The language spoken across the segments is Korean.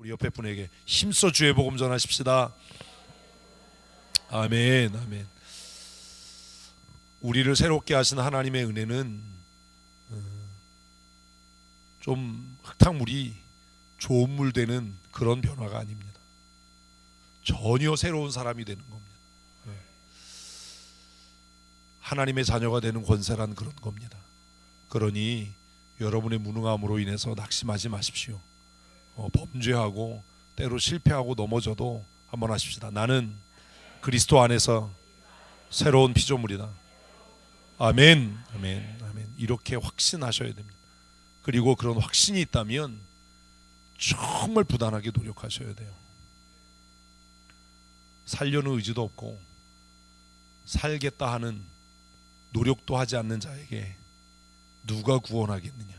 우리 옆에 분에게 힘써 주의 복음 전하십시다. 아멘, 아멘. 우리를 새롭게 하신 하나님의 은혜는 좀 흙탕물이 좋은 물 되는 그런 변화가 아닙니다. 전혀 새로운 사람이 되는 겁니다. 하나님의 자녀가 되는 권세란 그런 겁니다. 그러니 여러분의 무능함으로 인해서 낙심하지 마십시오. 범죄하고 때로 실패하고 넘어져도 한번 하십시다. 나는 그리스도 안에서 새로운 피조물이다. 아멘, 아멘, 아멘. 이렇게 확신하셔야 됩니다. 그리고 그런 확신이 있다면 정말 부단하게 노력하셔야 돼요. 살려는 의지도 없고 살겠다 하는 노력도 하지 않는 자에게 누가 구원하겠느냐.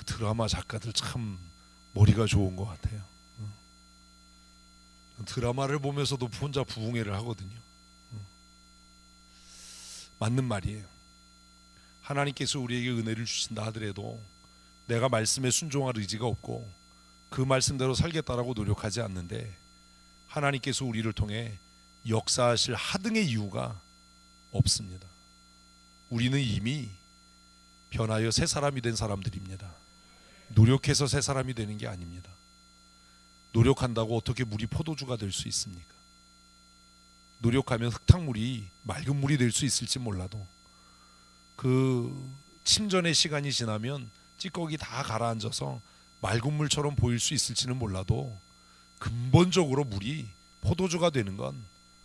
드라마 작가들 참 머리가 좋은 것 같아요. 드라마를 보면서도 혼자 부흥회를 하거든요. 맞는 말이에요. 하나님께서 우리에게 은혜를 주신다 하더라도 내가 말씀에 순종할 의지가 없고 그 말씀대로 살겠다라고 노력하지 않는데 하나님께서 우리를 통해 역사하실 하등의 이유가 없습니다. 우리는 이미 변하여 새 사람이 된 사람들입니다. 노력해서 새 사람이 되는 게 아닙니다. 노력한다고 어떻게 물이 포도주가 될 수 있습니까? 노력하면 흙탕물이 맑은 물이 될 수 있을지 몰라도 그 침전의 시간이 지나면 찌꺼기 다 가라앉아서 맑은 물처럼 보일 수 있을지는 몰라도 근본적으로 물이 포도주가 되는 건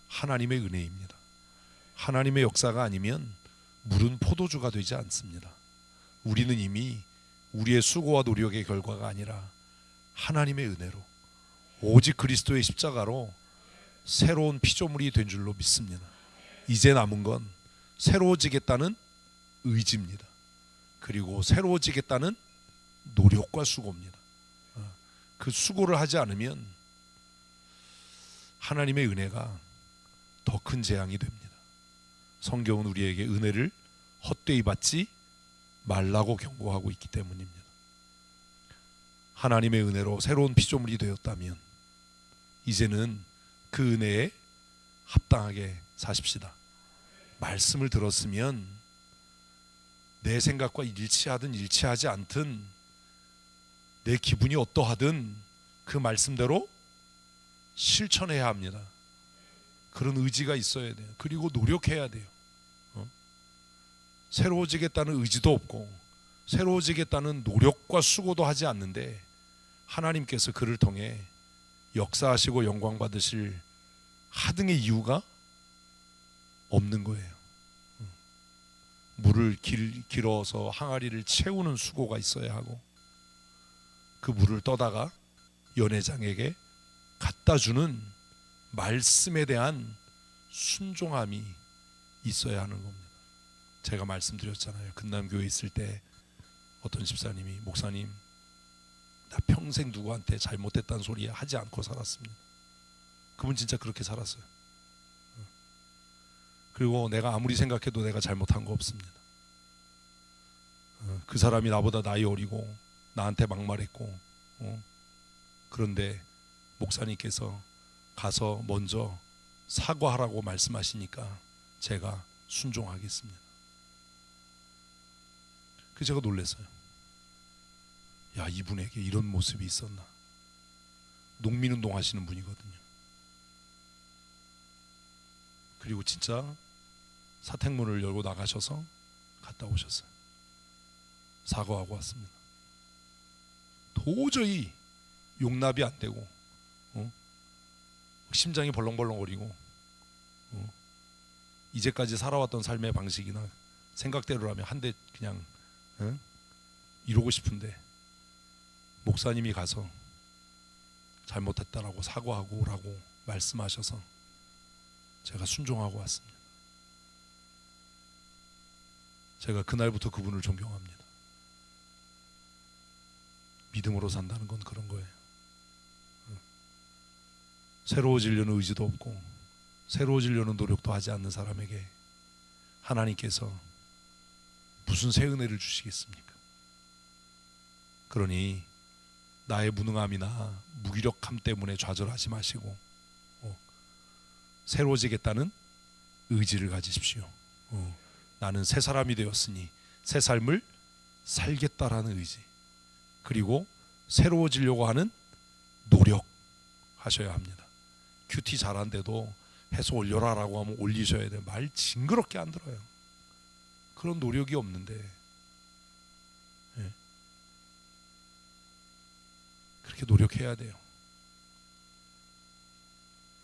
하나님의 은혜입니다. 하나님의 역사가 아니면 물은 포도주가 되지 않습니다. 우리는 이미 우리의 수고와 노력의 결과가 아니라 하나님의 은혜로 오직 그리스도의 십자가로 새로운 피조물이 된 줄로 믿습니다. 이제 남은 건 새로워지겠다는 의지입니다. 그리고 새로워지겠다는 노력과 수고입니다. 그 수고를 하지 않으면 하나님의 은혜가 더 큰 재앙이 됩니다. 성경은 우리에게 은혜를 헛되이 받지 말라고 경고하고 있기 때문입니다. 하나님의 은혜로 새로운 피조물이 되었다면 이제는 그 은혜에 합당하게 사십시다. 말씀을 들었으면 내 생각과 일치하든 일치하지 않든 내 기분이 어떠하든 그 말씀대로 실천해야 합니다. 그런 의지가 있어야 돼요. 그리고 노력해야 돼요. 새로워지겠다는 의지도 없고 새로워지겠다는 노력과 수고도 하지 않는데 하나님께서 그를 통해 역사하시고 영광 받으실 하등의 이유가 없는 거예요. 물을 길어서 항아리를 채우는 수고가 있어야 하고 그 물을 떠다가 연회장에게 갖다 주는 말씀에 대한 순종함이 있어야 하는 겁니다. 제가 말씀드렸잖아요. 금남교회 있을 때 어떤 집사님이 목사님 나 평생 누구한테 잘못했다는 소리 하지 않고 살았습니다. 그분 진짜 그렇게 살았어요. 그리고 내가 아무리 생각해도 내가 잘못한 거 없습니다. 그 사람이 나보다 나이 어리고 나한테 막말했고 그런데 목사님께서 가서 먼저 사과하라고 말씀하시니까 제가 순종하겠습니다. 그래서 제가 놀랐어요. 야, 이분에게 이런 모습이 있었나. 농민운동 하시는 분이거든요. 그리고 진짜 사택문을 열고 나가셔서 갔다 오셨어요. 사과하고 왔습니다. 도저히 용납이 안 되고 심장이 벌렁벌렁거리고 이제까지 살아왔던 삶의 방식이나 생각대로라면 한 대 그냥 이러고 싶은데 목사님이 가서 잘못했다라고 사과하고 오라고 말씀하셔서 제가 순종하고 왔습니다. 제가 그날부터 그분을 존경합니다. 믿음으로 산다는 건 그런 거예요. 새로워지려는 의지도 없고 새로워지려는 노력도 하지 않는 사람에게 하나님께서 무슨 새 은혜를 주시겠습니까? 그러니 나의 무능함이나 무기력함 때문에 좌절하지 마시고 새로워지겠다는 의지를 가지십시오. 나는 새 사람이 되었으니 새 삶을 살겠다라는 의지, 그리고 새로워지려고 하는 노력하셔야 합니다. 큐티 잘한데도 해서 올려라라고 하면 올리셔야 돼요. 말 징그럽게 안 들어요. 그런 노력이 없는데 그렇게 노력해야 돼요.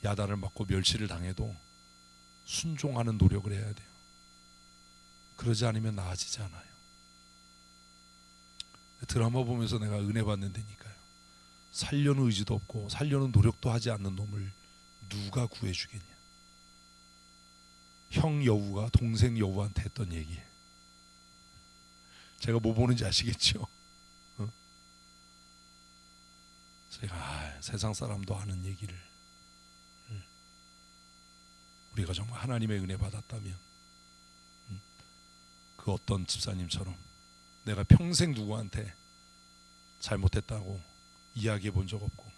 야단을 맞고 멸시를 당해도 순종하는 노력을 해야 돼요. 그러지 않으면 나아지지 않아요. 드라마 보면서 내가 은혜 받는 데니까요. 살려는 의지도 없고 살려는 노력도 하지 않는 놈을 누가 구해주겠냐. 형 여우가 동생 여우한테 했던 얘기예요. 제가 뭐 보는지 아시겠죠? 제가 세상 사람도 아는 얘기를 우리가 정말 하나님의 은혜 받았다면 그 어떤 집사님처럼 내가 평생 누구한테 잘못했다고 이야기해 본 적 없고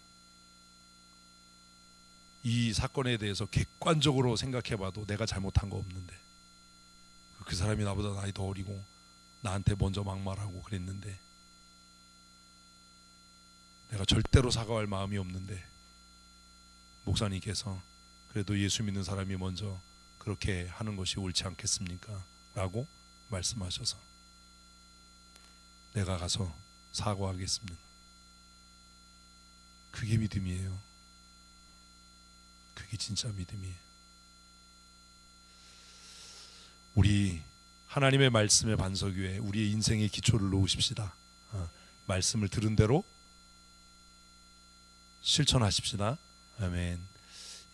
이 사건에 대해서 객관적으로 생각해 봐도 내가 잘못한 거 없는데 그 사람이 나보다 나이 더 어리고 나한테 먼저 막말하고 그랬는데 내가 절대로 사과할 마음이 없는데 목사님께서 그래도 예수 믿는 사람이 먼저 그렇게 하는 것이 옳지 않겠습니까? 라고 말씀하셔서 내가 가서 사과하겠습니다. 그게 믿음이에요. 그게 진짜 믿음이에요. 우리 하나님의 말씀의 반석 위에 우리의 인생의 기초를 놓으십시다. 말씀을 들은 대로 실천하십시다. 아멘.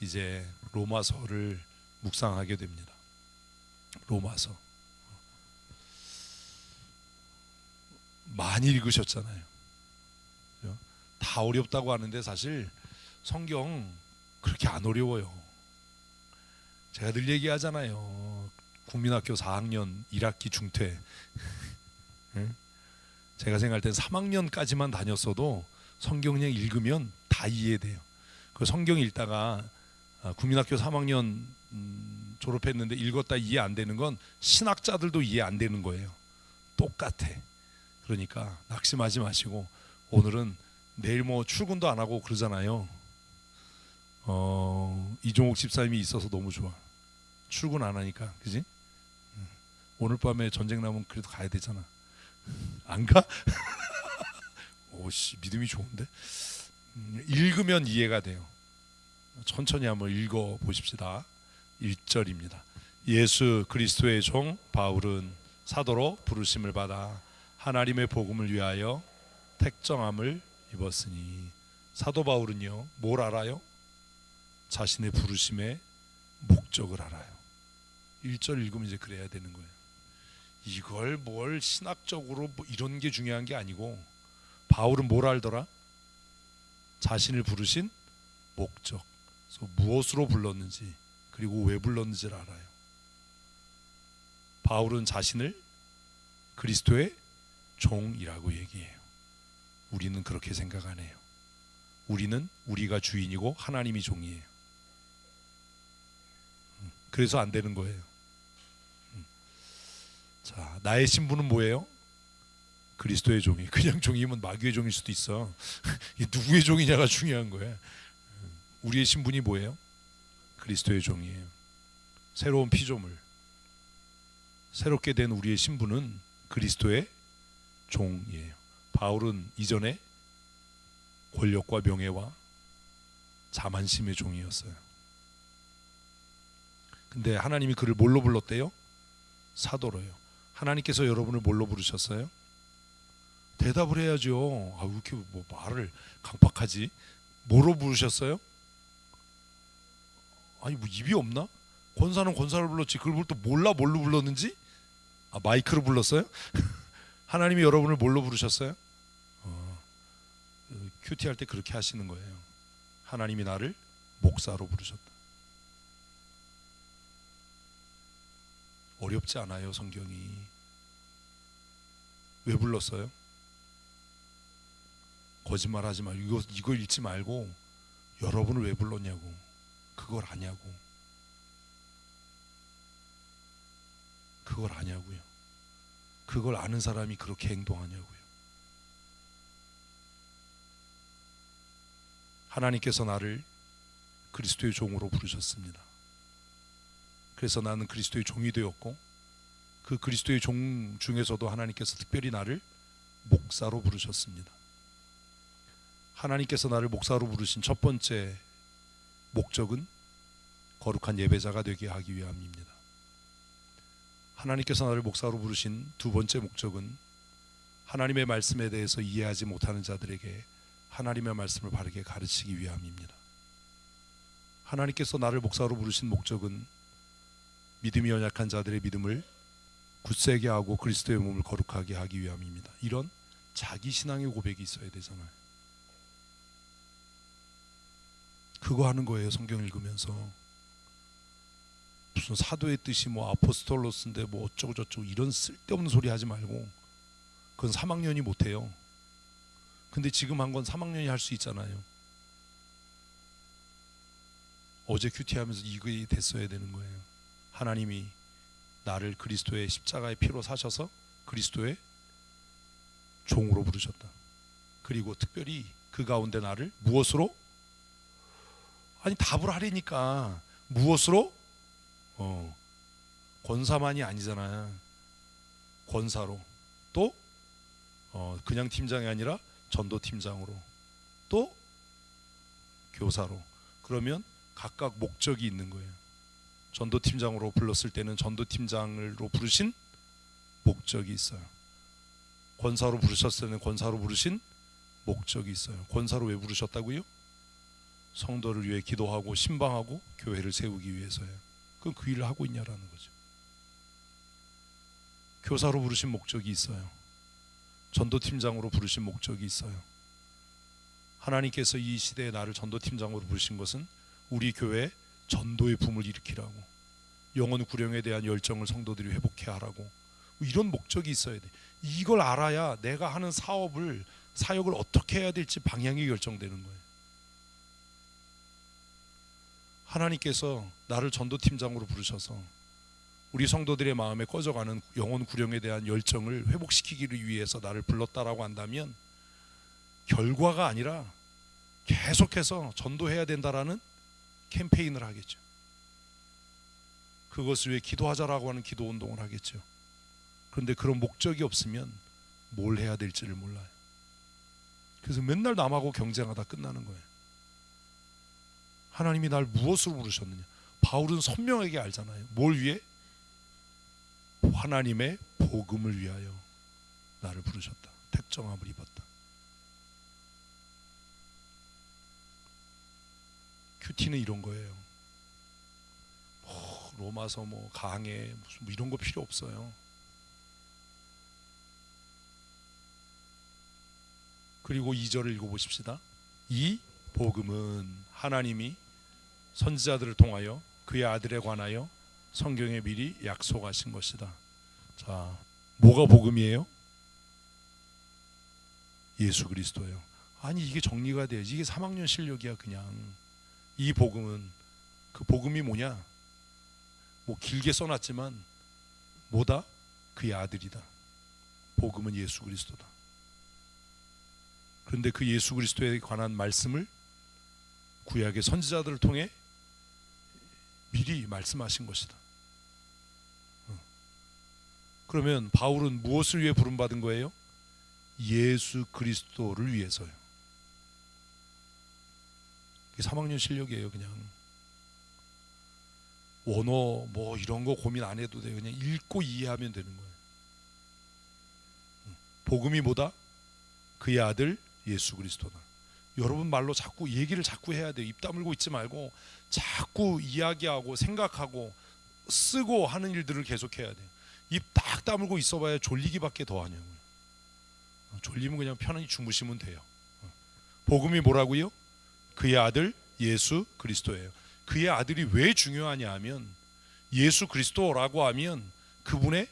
이제 로마서를 묵상하게 됩니다. 로마서 많이 읽으셨잖아요. 다 어렵다고 하는데 사실 성경 그렇게 안 어려워요. 제가 늘 얘기하잖아요. 국민학교 4학년 1학기 중퇴. 제가 생각할 땐 3학년까지만 다녔어도 성경 그냥 읽으면 다 이해돼요. 그 성경 읽다가 국민학교 3학년 졸업했는데 읽었다 이해 안 되는 건 신학자들도 이해 안 되는 거예요. 똑같아. 그러니까 낙심하지 마시고 오늘은 내일 뭐 출근도 안 하고 그러잖아요. 이종옥 집사님이 있어서 너무 좋아. 출근 안 하니까, 그지? 오늘 밤에 전쟁 나면 그래도 가야 되잖아. 안 가? 오씨, 믿음이 좋은데? 읽으면 이해가 돼요. 천천히 한번 읽어 보십시다. 1절입니다. 예수 그리스도의 종 바울은 사도로 부르심을 받아 하나님의 복음을 위하여 택정함을 입었으니. 사도 바울은요 뭘 알아요? 자신의 부르심의 목적을 알아요. 1절 읽으면 이제 그래야 되는 거예요. 이걸 뭘 신학적으로 뭐 이런 게 중요한 게 아니고 바울은 뭘 알더라? 자신을 부르신 목적. 그래서 무엇으로 불렀는지 그리고 왜 불렀는지를 알아요. 바울은 자신을 그리스도의 종이라고 얘기해요. 우리는 그렇게 생각 안 해요. 우리는 우리가 주인이고 하나님이 종이에요. 그래서 안 되는 거예요. 자, 나의 신분은 뭐예요? 그리스도의 종이. 그냥 종이면 마귀의 종일 수도 있어. 누구의 종이냐가 중요한 거야. 우리의 신분이 뭐예요? 그리스도의 종이에요. 새로운 피조물. 새롭게 된 우리의 신분은 그리스도의 종이에요. 바울은 이전에 권력과 명예와 자만심의 종이었어요. 근데 하나님이 그를 뭘로 불렀대요? 사도로요. 하나님께서 여러분을 뭘로 부르셨어요? 대답을 해야죠. 왜 이렇게 뭐 말을 강팍하지? 뭐로 부르셨어요? 아니 뭐 입이 없나? 권사는 권사를 불렀지. 그걸 또 몰라 뭘로 불렀는지? 마이크로 불렀어요? 하나님이 여러분을 뭘로 부르셨어요? 큐티 할 때 그렇게 하시는 거예요. 하나님이 나를 목사로 부르셨다. 어렵지 않아요. 성경이. 왜 불렀어요? 거짓말하지 말고 이거 읽지 말고 여러분을 왜 불렀냐고. 그걸 아냐고. 그걸 아냐고요. 그걸 아는 사람이 그렇게 행동하냐고요. 하나님께서 나를 그리스도의 종으로 부르셨습니다. 그래서 나는 그리스도의 종이 되었고, 그 그리스도의 종 중에서도 하나님께서 특별히 나를 목사로 부르셨습니다. 하나님께서 나를 목사로 부르신 첫 번째 목적은 거룩한 예배자가 되게 하기 위함입니다. 하나님께서 나를 목사로 부르신 두 번째 목적은 하나님의 말씀에 대해서 이해하지 못하는 자들에게 하나님의 말씀을 바르게 가르치기 위함입니다. 하나님께서 나를 목사로 부르신 목적은 믿음이 연약한 자들의 믿음을 굳세게 하고 그리스도의 몸을 거룩하게 하기 위함입니다. 이런 자기 신앙의 고백이 있어야 되잖아요. 그거 하는 거예요. 성경 읽으면서 무슨 사도의 뜻이 뭐 아포스톨로스인데 뭐 어쩌고 저쩌고 이런 쓸데없는 소리 하지 말고, 그건 3학년이 못해요. 근데 지금 한 건 3학년이 할 수 있잖아요. 어제 큐티하면서 이게 됐어야 되는 거예요. 하나님이 나를 그리스도의 십자가의 피로 사셔서 그리스도의 종으로 부르셨다. 그리고 특별히 그 가운데 나를 무엇으로? 아니 답을 하려니까 무엇으로? 권사만이 아니잖아요. 권사로, 또 그냥 팀장이 아니라 전도팀장으로, 또 교사로. 그러면 각각 목적이 있는 거예요. 전도팀장으로 불렀을 때는 전도팀장으로 부르신 목적이 있어요. 권사로 부르셨을 때는 권사로 부르신 목적이 있어요. 권사로 왜 부르셨다고요? 성도를 위해 기도하고 신방하고 교회를 세우기 위해서예요. 그럼 그 일을 하고 있냐라는 거죠. 교사로 부르신 목적이 있어요. 전도팀장으로 부르신 목적이 있어요. 하나님께서 이 시대에 나를 전도팀장으로 부르신 것은 우리 교회에 전도의 붐을 일으키라고, 영혼 구령에 대한 열정을 성도들이 회복해 하라고, 이런 목적이 있어야 돼. 이걸 알아야 내가 하는 사역을 어떻게 해야 될지 방향이 결정되는 거예요. 하나님께서 나를 전도팀장으로 부르셔서 우리 성도들의 마음에 꺼져가는 영혼 구령에 대한 열정을 회복시키기를 위해서 나를 불렀다라고 한다면 결과가 아니라 계속해서 전도해야 된다라는 캠페인을 하겠죠. 그것을 위해 기도하자라고 하는 기도운동을 하겠죠. 그런데 그런 목적이 없으면 뭘 해야 될지를 몰라요. 그래서 맨날 남하고 경쟁하다 끝나는 거예요. 하나님이 날 무엇으로 부르셨느냐? 바울은 선명하게 알잖아요. 뭘 위해? 하나님의 복음을 위하여 나를 부르셨다. 택정함을 입었다. 큐티는 이런 거예요. 로마서 강해 무슨 이런 거 필요 없어요. 그리고 2절을 읽어보십시다. 이 복음은 하나님이 선지자들을 통하여 그의 아들에 관하여 성경에 미리 약속하신 것이다. 자, 뭐가 복음이에요? 예수 그리스도예요. 아니 이게 정리가 돼야지. 이게 3학년 실력이야 그냥. 이 복음은, 그 복음이 뭐냐? 길게 써놨지만 뭐다? 그의 아들이다. 복음은 예수 그리스도다. 그런데 그 예수 그리스도에 관한 말씀을 구약의 선지자들을 통해 미리 말씀하신 것이다. 그러면 바울은 무엇을 위해 부름받은 거예요? 예수 그리스도를 위해서요. 이게 3학년 실력이에요. 그냥 원어 이런 거 고민 안 해도 돼요. 그냥 읽고 이해하면 되는 거예요. 복음이 뭐다? 그의 아들 예수 그리스도다. 여러분 말로 자꾸 얘기를 자꾸 해야 돼요. 입 다물고 있지 말고 자꾸 이야기하고 생각하고 쓰고 하는 일들을 계속해야 돼요. 입 딱 다물고 있어봐야 졸리기밖에 더 하냐고요. 졸리면 그냥 편안히 주무시면 돼요. 복음이 뭐라고요? 그의 아들 예수 그리스도예요. 그의 아들이 왜 중요하냐 하면 예수 그리스도라고 하면 그분의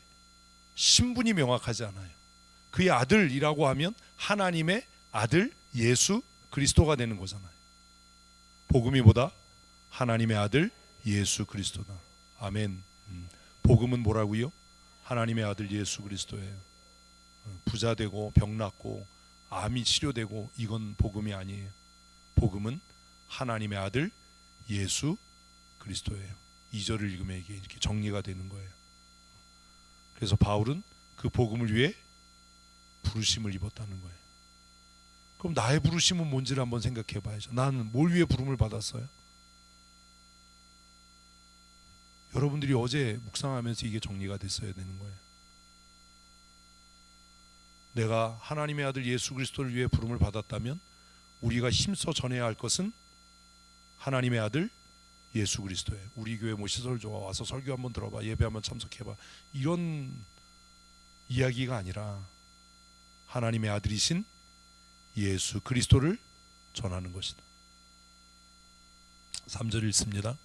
신분이 명확하지 않아요. 그의 아들이라고 하면 하나님의 아들 예수 그리스도가 되는 거잖아요. 복음이 뭐다? 하나님의 아들 예수 그리스도다. 아멘. 복음은 뭐라고요? 하나님의 아들 예수 그리스도예요. 부자 되고 병 낫고 암이 치료되고 이건 복음이 아니에요. 복음은 하나님의 아들 예수 그리스도예요. 2절을 읽으면 이게 이렇게 정리가 되는 거예요. 그래서 바울은 그 복음을 위해 부르심을 입었다는 거예요. 그럼 나의 부르심은 뭔지를 한번 생각해 봐야죠. 나는 뭘 위해 부름을 받았어요? 여러분들이 어제 묵상하면서 이게 정리가 됐어야 되는 거예요. 내가 하나님의 아들 예수 그리스도를 위해 부름을 받았다면 우리가 힘써 전해야 할 것은 하나님의 아들 예수 그리스도예요. 우리 교회 뭐 시설 좋아 와서 설교 한번 들어봐, 예배 한번 참석해봐, 이런 이야기가 아니라 하나님의 아들이신 예수 그리스도를 전하는 것이다. 3절 읽습니다.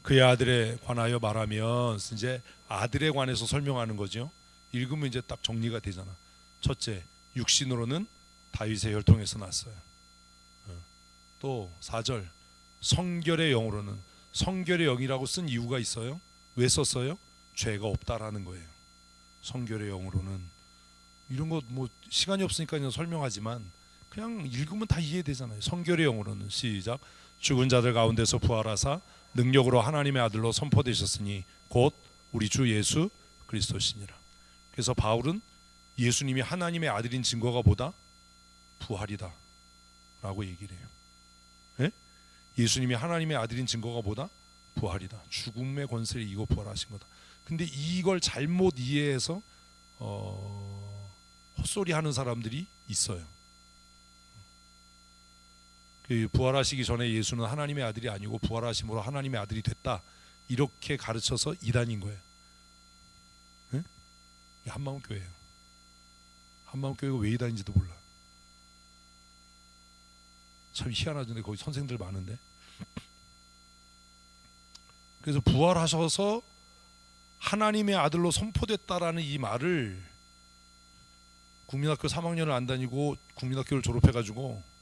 그의 아들에 관하여 말하면, 이제 아들에 관해서 설명하는 거죠. 읽으면 이제 딱 정리가 되잖아. 첫째, 육신으로는 다윗의 혈통에서 났어요. 또 4절, 성결의 영으로는, 성결의 영이라고 쓴 이유가 있어요. 왜 썼어요? 죄가 없다라는 거예요. 성결의 영으로는, 이런 거 뭐 시간이 없으니까 그냥 설명하지만 그냥 읽으면 다 이해되잖아요. 성결의 영으로는, 시작, 죽은 자들 가운데서 부활하사 능력으로 하나님의 아들로 선포되셨으니 곧 우리 주 예수 그리스도시니라. 그래서 바울은 예수님이 하나님의 아들인 증거가 뭐다? 부활이다 라고 얘기를 해요. 예? 예수님이 하나님의 아들인 증거가 뭐다? 부활이다. 죽음의 권세를 이기고 부활하신 거다. 근데 이걸 잘못 이해해서 헛소리 하는 사람들이 있어요. 부활하시기 전에 예수는 하나님의 아들이 아니고 부활하심으로 하나님의 아들이 됐다, 이렇게 가르쳐서 이단인 거예요. 네? 한마음교회예요. 한마음교회가 왜 이단인지도 몰라. 참 희한하던데 거기 선생들 많은데. 그래서 부활하셔서 하나님의 아들로 선포됐다라는 이 말을, 국민학교 3학년을 안 다니고 국민학교를 졸업해가지고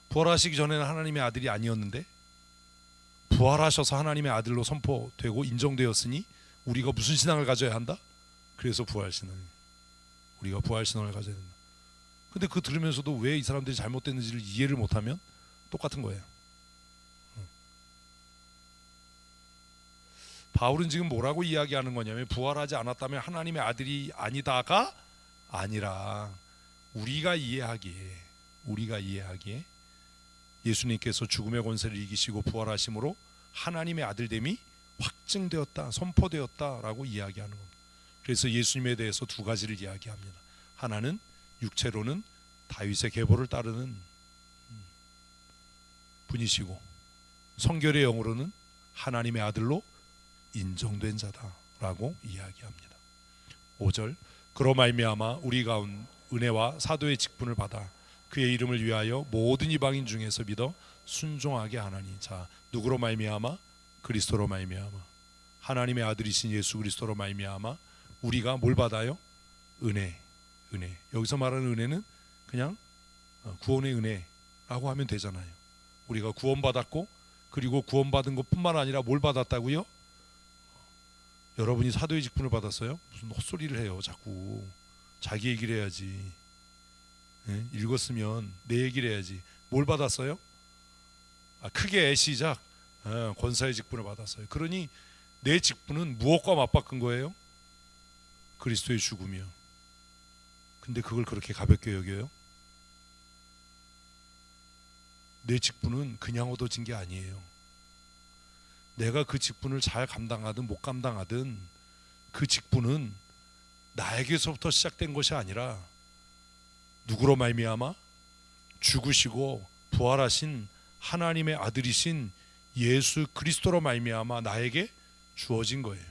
부활하시기 전에는 하나님의 아들이 아니었는데 부활하셔서 하나님의 아들로 선포되고 인정되었으니 우리가 무슨 신앙을 가져야 한다? 그래서 부활신앙, 우리가 부활신앙을 가져야 된다. 근데 그거 들으면서도 왜 이 사람들이 잘못됐는지를 이해를 못하면 똑같은 거예요. 바울은 지금 뭐라고 이야기하는 거냐면, 부활하지 않았다면 하나님의 아들이 아니다가 아니라 우리가 이해하기에 예수님께서 죽음의 권세를 이기시고 부활하심으로 하나님의 아들됨이 확증되었다, 선포되었다라고 이야기하는 겁니다. 그래서 예수님에 대해서 두 가지를 이야기합니다. 하나는 육체로는 다윗의 계보를 따르는 분이시고, 성결의 영으로는 하나님의 아들로 인정된 자다라고 이야기합니다. 5절, 그로 말미암아 우리 가운 은혜와 사도의 직분을 받아 그의 이름을 위하여 모든 이방인 중에서 믿어 순종하게 하나니. 자, 누구로 말미암아? 그리스도로 말미암아, 하나님의 아들이신 예수 그리스도로 말미암아 우리가 뭘 받아요? 은혜. 여기서 말하는 은혜는 그냥 구원의 은혜라고 하면 되잖아요. 우리가 구원받았고, 그리고 구원받은 것뿐만 아니라 뭘 받았다고요? 여러분이 사도의 직분을 받았어요? 무슨 헛소리를 해요. 자꾸 자기 얘기를 해야지. 네? 읽었으면 내 얘기를 해야지. 뭘 받았어요? 크게 시작, 권사의 직분을 받았어요. 그러니 내 직분은 무엇과 맞바꾼 거예요? 그리스도의 죽음이요. 근데 그걸 그렇게 가볍게 여겨요? 내 직분은 그냥 얻어진 게 아니에요. 내가 그 직분을 잘 감당하든 못 감당하든 그 직분은 나에게서부터 시작된 것이 아니라 누구로 말미암아? 죽으시고 부활하신 하나님의 아들이신 예수 그리스도로 말미암아 나에게 주어진 거예요.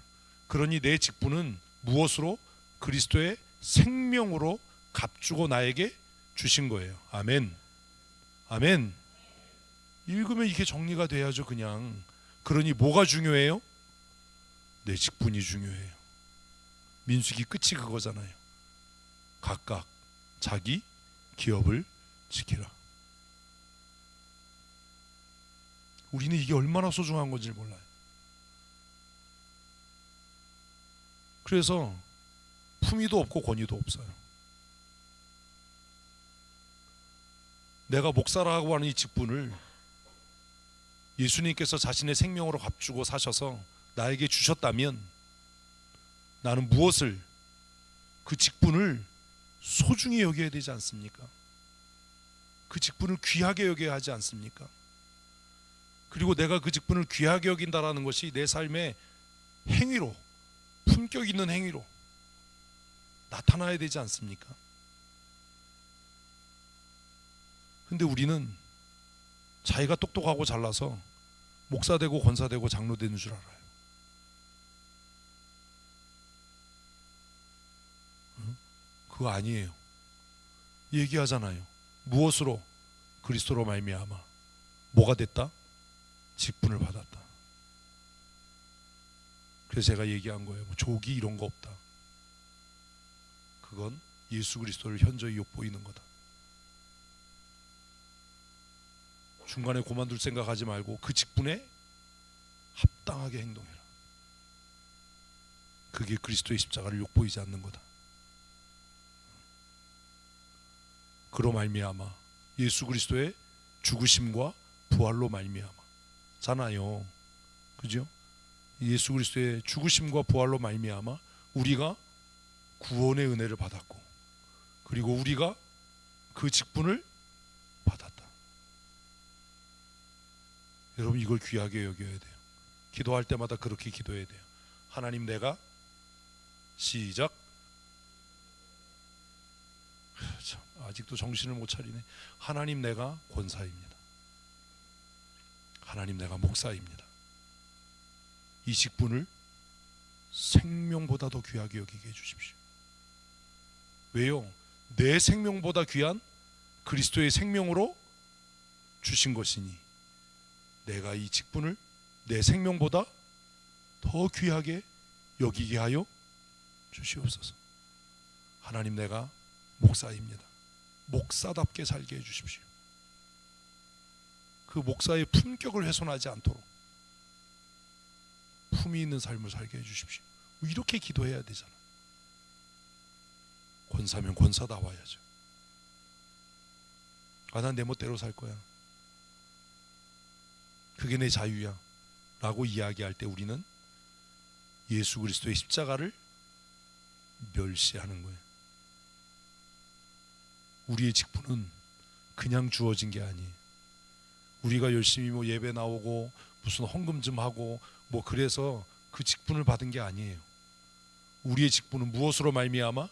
그러니 내 직분은 무엇으로? 그리스도의 생명으로 값주고 나에게 주신 거예요. 아멘. 아멘. 읽으면 이게 정리가 돼야죠. 그냥. 그러니 뭐가 중요해요? 내 직분이 중요해요. 민수기 끝이 그거잖아요. 각각 자기 기업을 지키라. 우리는 이게 얼마나 소중한 건지 몰라요. 그래서 품위도 없고 권위도 없어요. 내가 목사라고 하는 이 직분을 예수님께서 자신의 생명으로 값주고 사셔서 나에게 주셨다면 나는 무엇을, 그 직분을 소중히 여겨야 되지 않습니까? 그 직분을 귀하게 여겨야 하지 않습니까? 그리고 내가 그 직분을 귀하게 여긴다라는 것이 내 삶의 행위로, 품격 있는 행위로 나타나야 되지 않습니까? 근데 우리는 자기가 똑똑하고 잘나서 목사 되고 권사 되고 장로 되는 줄 알아요. 그거 아니에요. 얘기하잖아요. 무엇으로? 그리스도로 말미암아 뭐가 됐다? 직분을 받았다. 그래서 제가 얘기한 거예요. 뭐 조기 이런 거 없다. 그건 예수 그리스도를 현저히 엿보이는 거다. 중간에 그만둘 생각하지 말고 그 직분에 합당하게 행동해라. 그게 그리스도의 십자가를 엿보이지 않는 거다. 그로 말미암아 예수 그리스도의 죽으심과 부활로 말미암아 잖아요. 그죠? 예수 그리스도의 죽으심과 부활로 말미암아 우리가 구원의 은혜를 받았고, 그리고 우리가 그 직분을 받았다. 여러분, 이걸 귀하게 여겨야 돼요. 기도할 때마다 그렇게 기도해야 돼요. 하나님, 내가 시작. 참, 아직도 정신을 못 차리네. 하나님, 내가 권사입니다. 하나님, 내가 목사입니다. 이 직분을 생명보다 더 귀하게 여기게 해주십시오. 왜요? 내 생명보다 귀한 그리스도의 생명으로 주신 것이니 내가 이 직분을 내 생명보다 더 귀하게 여기게 하여 주시옵소서. 하나님, 내가 목사입니다. 목사답게 살게 해주십시오. 그 목사의 품격을 훼손하지 않도록 품이 있는 삶을 살게 해주십시오. 이렇게 기도해야 되잖아. 권사면 권사다워야죠. 난 내 멋대로 살 거야, 그게 내 자유야 라고 이야기할 때 우리는 예수 그리스도의 십자가를 멸시하는 거예요. 우리의 직분은 그냥 주어진 게 아니에요. 우리가 열심히 뭐 예배 나오고 무슨 헌금 좀 하고 뭐 그래서 그 직분을 받은 게 아니에요. 우리의 직분은 무엇으로 말미암아?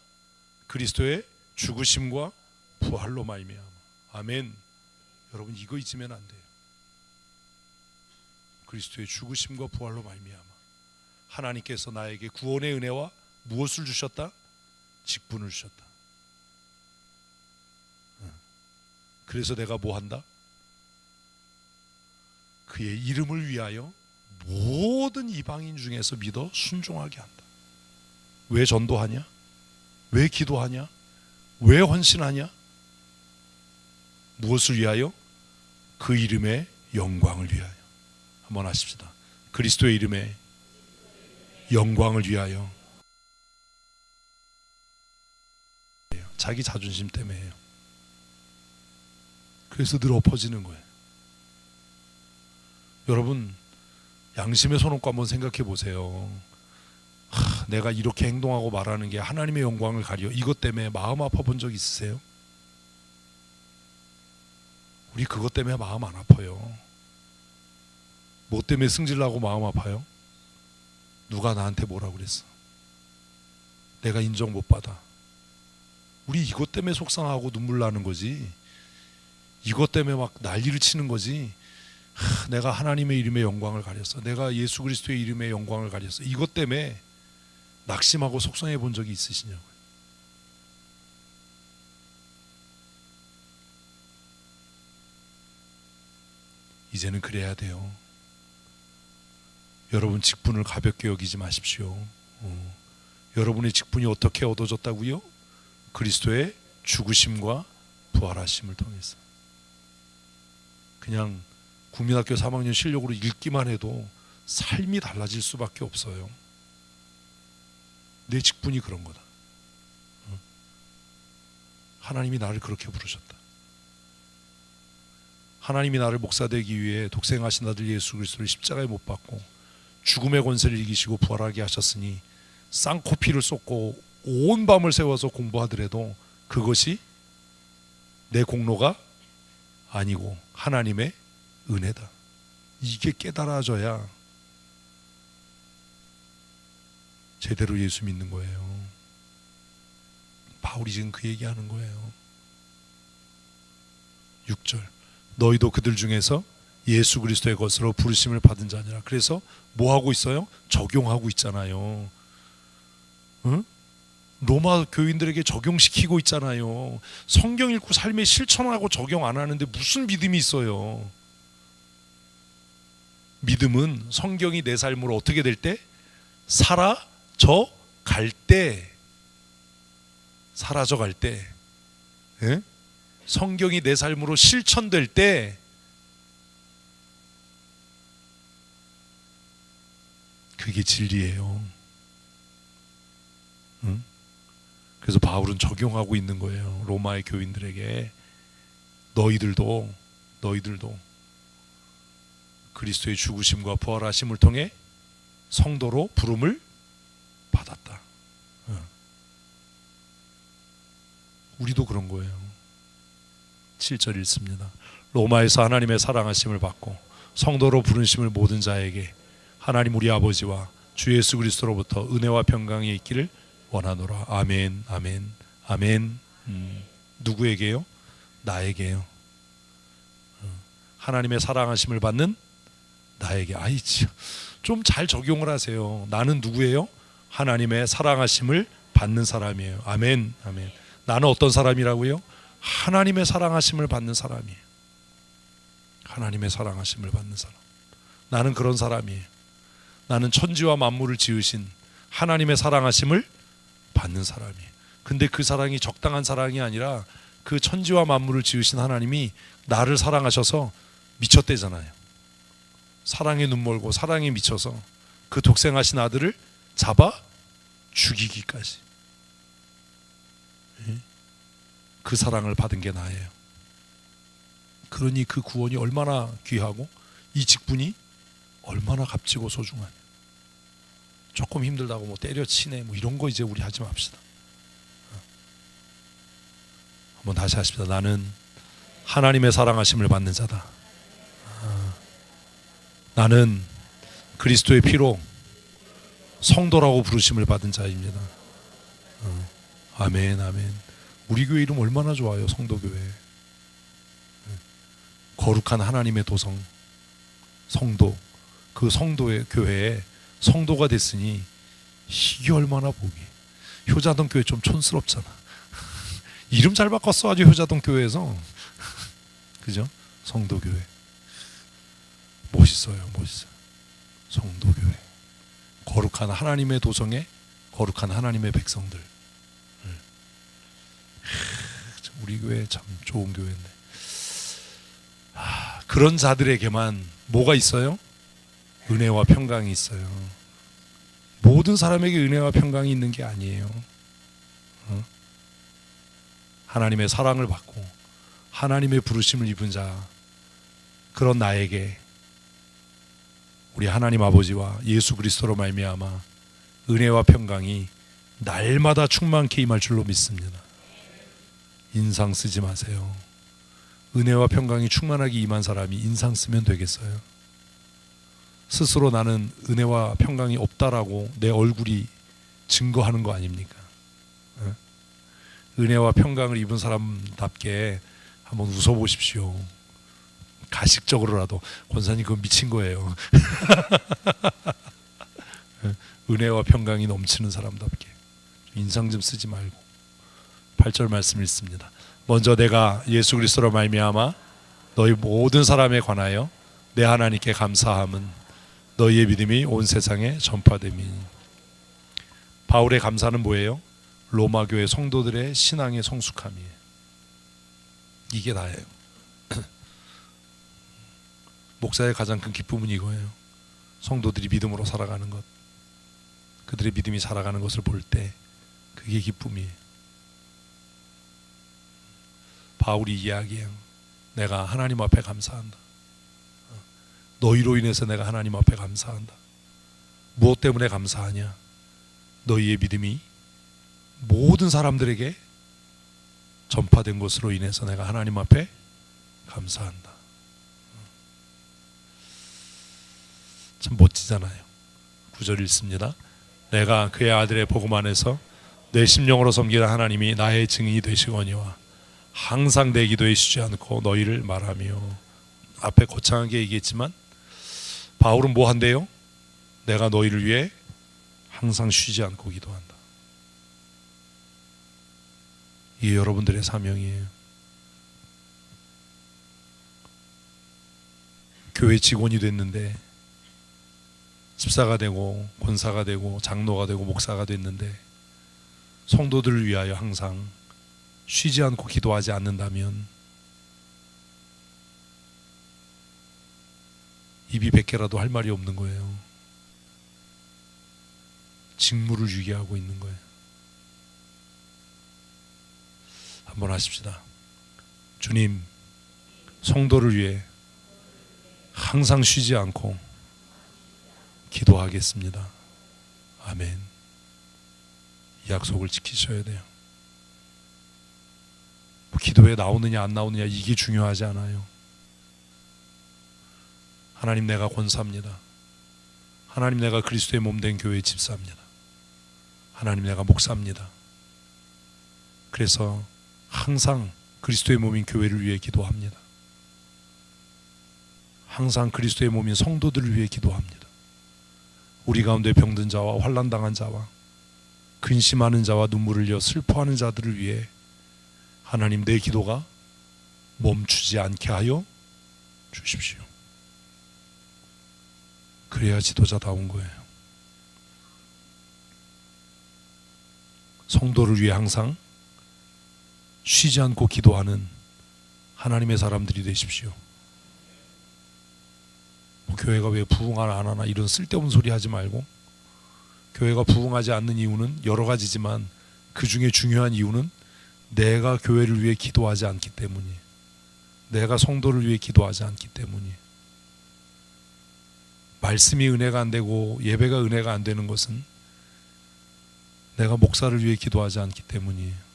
그리스도의 죽으심과 부활로 말미암아. 아멘. 여러분, 이거 잊으면 안 돼요. 그리스도의 죽으심과 부활로 말미암아 하나님께서 나에게 구원의 은혜와 무엇을 주셨다? 직분을 주셨다. 그래서 내가 뭐 한다? 그의 이름을 위하여 모든 이방인 중에서 믿어 순종하게 한다. 왜 전도하냐? 왜 기도하냐? 왜 헌신하냐? 무엇을 위하여? 그 이름의 영광을 위하여. 한번 하십시다. 그리스도의 이름의 영광을 위하여. 자기 자존심 때문에요. 그래서 늘 엎어지는 거예요. 여러분, 양심의 손 얹고 한번 생각해 보세요. 내가 이렇게 행동하고 말하는 게 하나님의 영광을 가려, 이것 때문에 마음 아파 본 적 있으세요? 우리 그것 때문에 마음 안 아파요. 뭐 때문에 승질나고 마음 아파요? 누가 나한테 뭐라고 그랬어? 내가 인정 못 받아. 우리 이것 때문에 속상하고 눈물 나는 거지. 이것 때문에 막 난리를 치는 거지. 내가 하나님의 이름의 영광을 가렸어, 내가 예수 그리스도의 이름의 영광을 가렸어, 이것 때문에 낙심하고 속상해 본 적이 있으시냐고요. 이제는 그래야 돼요. 여러분, 직분을 가볍게 여기지 마십시오. 여러분의 직분이 어떻게 얻어졌다고요? 그리스도의 죽으심과 부활하심을 통해서. 그냥 국민학교 3학년 실력으로 읽기만 해도 삶이 달라질 수밖에 없어요. 내 직분이 그런 거다. 하나님이 나를 그렇게 부르셨다. 하나님이 나를 목사 되기 위해 독생하신 아들 예수 그리스도를 십자가에 못 박고 죽음의 권세를 이기시고 부활하게 하셨으니 쌍코피를 쏟고 온 밤을 새워서 공부하더라도 그것이 내 공로가 아니고 하나님의 은혜다. 이게 깨달아져야 제대로 예수 믿는 거예요. 바울이 지금 그 얘기하는 거예요. 6절 너희도 그들 중에서 예수 그리스도의 것으로 부르심을 받은 자니라. 그래서 뭐 하고 있어요? 적용하고 있잖아요. 응? 로마 교인들에게 적용시키고 있잖아요. 성경 읽고 삶에 실천하고 적용 안 하는데 무슨 믿음이 있어요? 믿음은 성경이 내 삶으로 어떻게 될 때? 사라져 갈 때. 사라져 갈 때. 예? 성경이 내 삶으로 실천될 때 그게 진리예요. 응? 그래서 바울은 적용하고 있는 거예요. 로마의 교인들에게 너희들도 그리스도의 죽으심과 부활하심을 통해 성도로 부름을 받았다. 우리도 그런 거예요. 7절 읽습니다. 로마에서 하나님의 사랑하심을 받고 성도로 부르심을 모든 자에게 하나님 우리 아버지와 주 예수 그리스도로부터 은혜와 평강이 있기를 원하노라. 아멘, 아멘, 아멘. 누구에게요? 나에게요. 하나님의 사랑하심을 받는 나에게. 아이 좀 잘 적용을 하세요. 나는 누구예요? 하나님의 사랑하심을 받는 사람이에요. 아멘, 아멘. 나는 어떤 사람이라고요? 하나님의 사랑하심을 받는 사람이에요. 하나님의 사랑하심을 받는 사람. 나는 그런 사람이에요. 나는 천지와 만물을 지으신 하나님의 사랑하심을 받는 사람이에요. 근데 그 사랑이 적당한 사랑이 아니라 그 천지와 만물을 지으신 하나님이 나를 사랑하셔서 미쳤대잖아요. 사랑에 눈멀고 사랑에 미쳐서 그 독생하신 아들을 잡아 죽이기까지. 그 사랑을 받은 게 나예요. 그러니 그 구원이 얼마나 귀하고 이 직분이 얼마나 값지고 소중하냐. 조금 힘들다고 뭐 때려치네 뭐 이런 거 이제 우리 하지 맙시다. 한번 다시 하십시다. 나는 하나님의 사랑하심을 받는 자다. 나는 그리스도의 피로 성도라고 부르심을 받은 자입니다. 아멘, 아멘. 우리 교회 이름 얼마나 좋아요. 성도교회. 거룩한 하나님의 도성 성도. 그 성도의 교회에 성도가 됐으니 이게 얼마나 복이. 효자동 교회 좀 촌스럽잖아. 이름 잘 바꿨어 아주. 효자동 교회에서. 그죠? 성도교회 멋있어요. 멋있어요. 성도교회. 거룩한 하나님의 도성에 거룩한 하나님의 백성들. 우리 교회 참 좋은 교회인데 그런 자들에게만 뭐가 있어요? 은혜와 평강이 있어요. 모든 사람에게 은혜와 평강이 있는 게 아니에요. 하나님의 사랑을 받고 하나님의 부르심을 입은 자, 그런 나에게 우리 하나님 아버지와 예수 그리스도로 말미암아 은혜와 평강이 날마다 충만케 임할 줄로 믿습니다. 인상 쓰지 마세요. 은혜와 평강이 충만하게 임한 사람이 인상 쓰면 되겠어요? 스스로 나는 은혜와 평강이 없다라고 내 얼굴이 증거하는 거 아닙니까? 은혜와 평강을 입은 사람답게 한번 웃어보십시오. 가식적으로라도. 권사님 그거 미친 거예요. 은혜와 평강이 넘치는 사람답게 인상 좀 쓰지 말고. 8절 말씀 읽습니다. 먼저 내가 예수 그리스도로 말미암아 너희 모든 사람에 관하여 내 하나님께 감사함은 너희의 믿음이 온 세상에 전파됨이니. 바울의 감사는 뭐예요? 로마 교회 성도들의 신앙의 성숙함이에요. 이게 다예요. 목사의 가장 큰 기쁨은 이거예요. 성도들이 믿음으로 살아가는 것, 그들의 믿음이 살아가는 것을 볼 때 그게 기쁨이에요. 바울이 이야기해요. 내가 하나님 앞에 감사한다. 너희로 인해서 내가 하나님 앞에 감사한다. 무엇 때문에 감사하냐? 너희의 믿음이 모든 사람들에게 전파된 것으로 인해서 내가 하나님 앞에 감사한다. 참 멋지잖아요. 9절 읽습니다. 내가 그의 아들의 복음 안에서 내 심령으로 섬기는 하나님이 나의 증인이 되시거니와 항상 내 기도에 쉬지 않고 너희를 말하며. 앞에 거창하게 얘기했지만 바울은 뭐 한대요? 내가 너희를 위해 항상 쉬지 않고 기도한다. 이게 여러분들의 사명이에요. 교회 직원이 됐는데, 집사가 되고 권사가 되고 장로가 되고 목사가 됐는데 성도들을 위하여 항상 쉬지 않고 기도하지 않는다면 입이 100개라도 할 말이 없는 거예요. 직무를 유기하고 있는 거예요. 한번 하십시다. 주님, 성도를 위해 항상 쉬지 않고 기도하겠습니다. 아멘. 이 약속을 지키셔야 돼요. 뭐 기도에 나오느냐 안 나오느냐 이게 중요하지 않아요. 하나님, 내가 권사입니다. 하나님, 내가 그리스도의 몸된 교회의 집사입니다. 하나님, 내가 목사입니다. 그래서 항상 그리스도의 몸인 교회를 위해 기도합니다. 항상 그리스도의 몸인 성도들을 위해 기도합니다. 우리 가운데 병든 자와 환난당한 자와 근심하는 자와 눈물을 흘려 슬퍼하는 자들을 위해 하나님, 내 기도가 멈추지 않게 하여 주십시오. 그래야 지도자다운 거예요. 성도를 위해 항상 쉬지 않고 기도하는 하나님의 사람들이 되십시오. 교회가 왜 부흥 안 하나 이런 쓸데없는 소리 하지 말고, 교회가 부흥하지 않는 이유는 여러 가지지만 그 중에 중요한 이유는 내가 교회를 위해 기도하지 않기 때문이에요. 내가 성도를 위해 기도하지 않기 때문이에요. 말씀이 은혜가 안 되고 예배가 은혜가 안 되는 것은 내가 목사를 위해 기도하지 않기 때문이에요.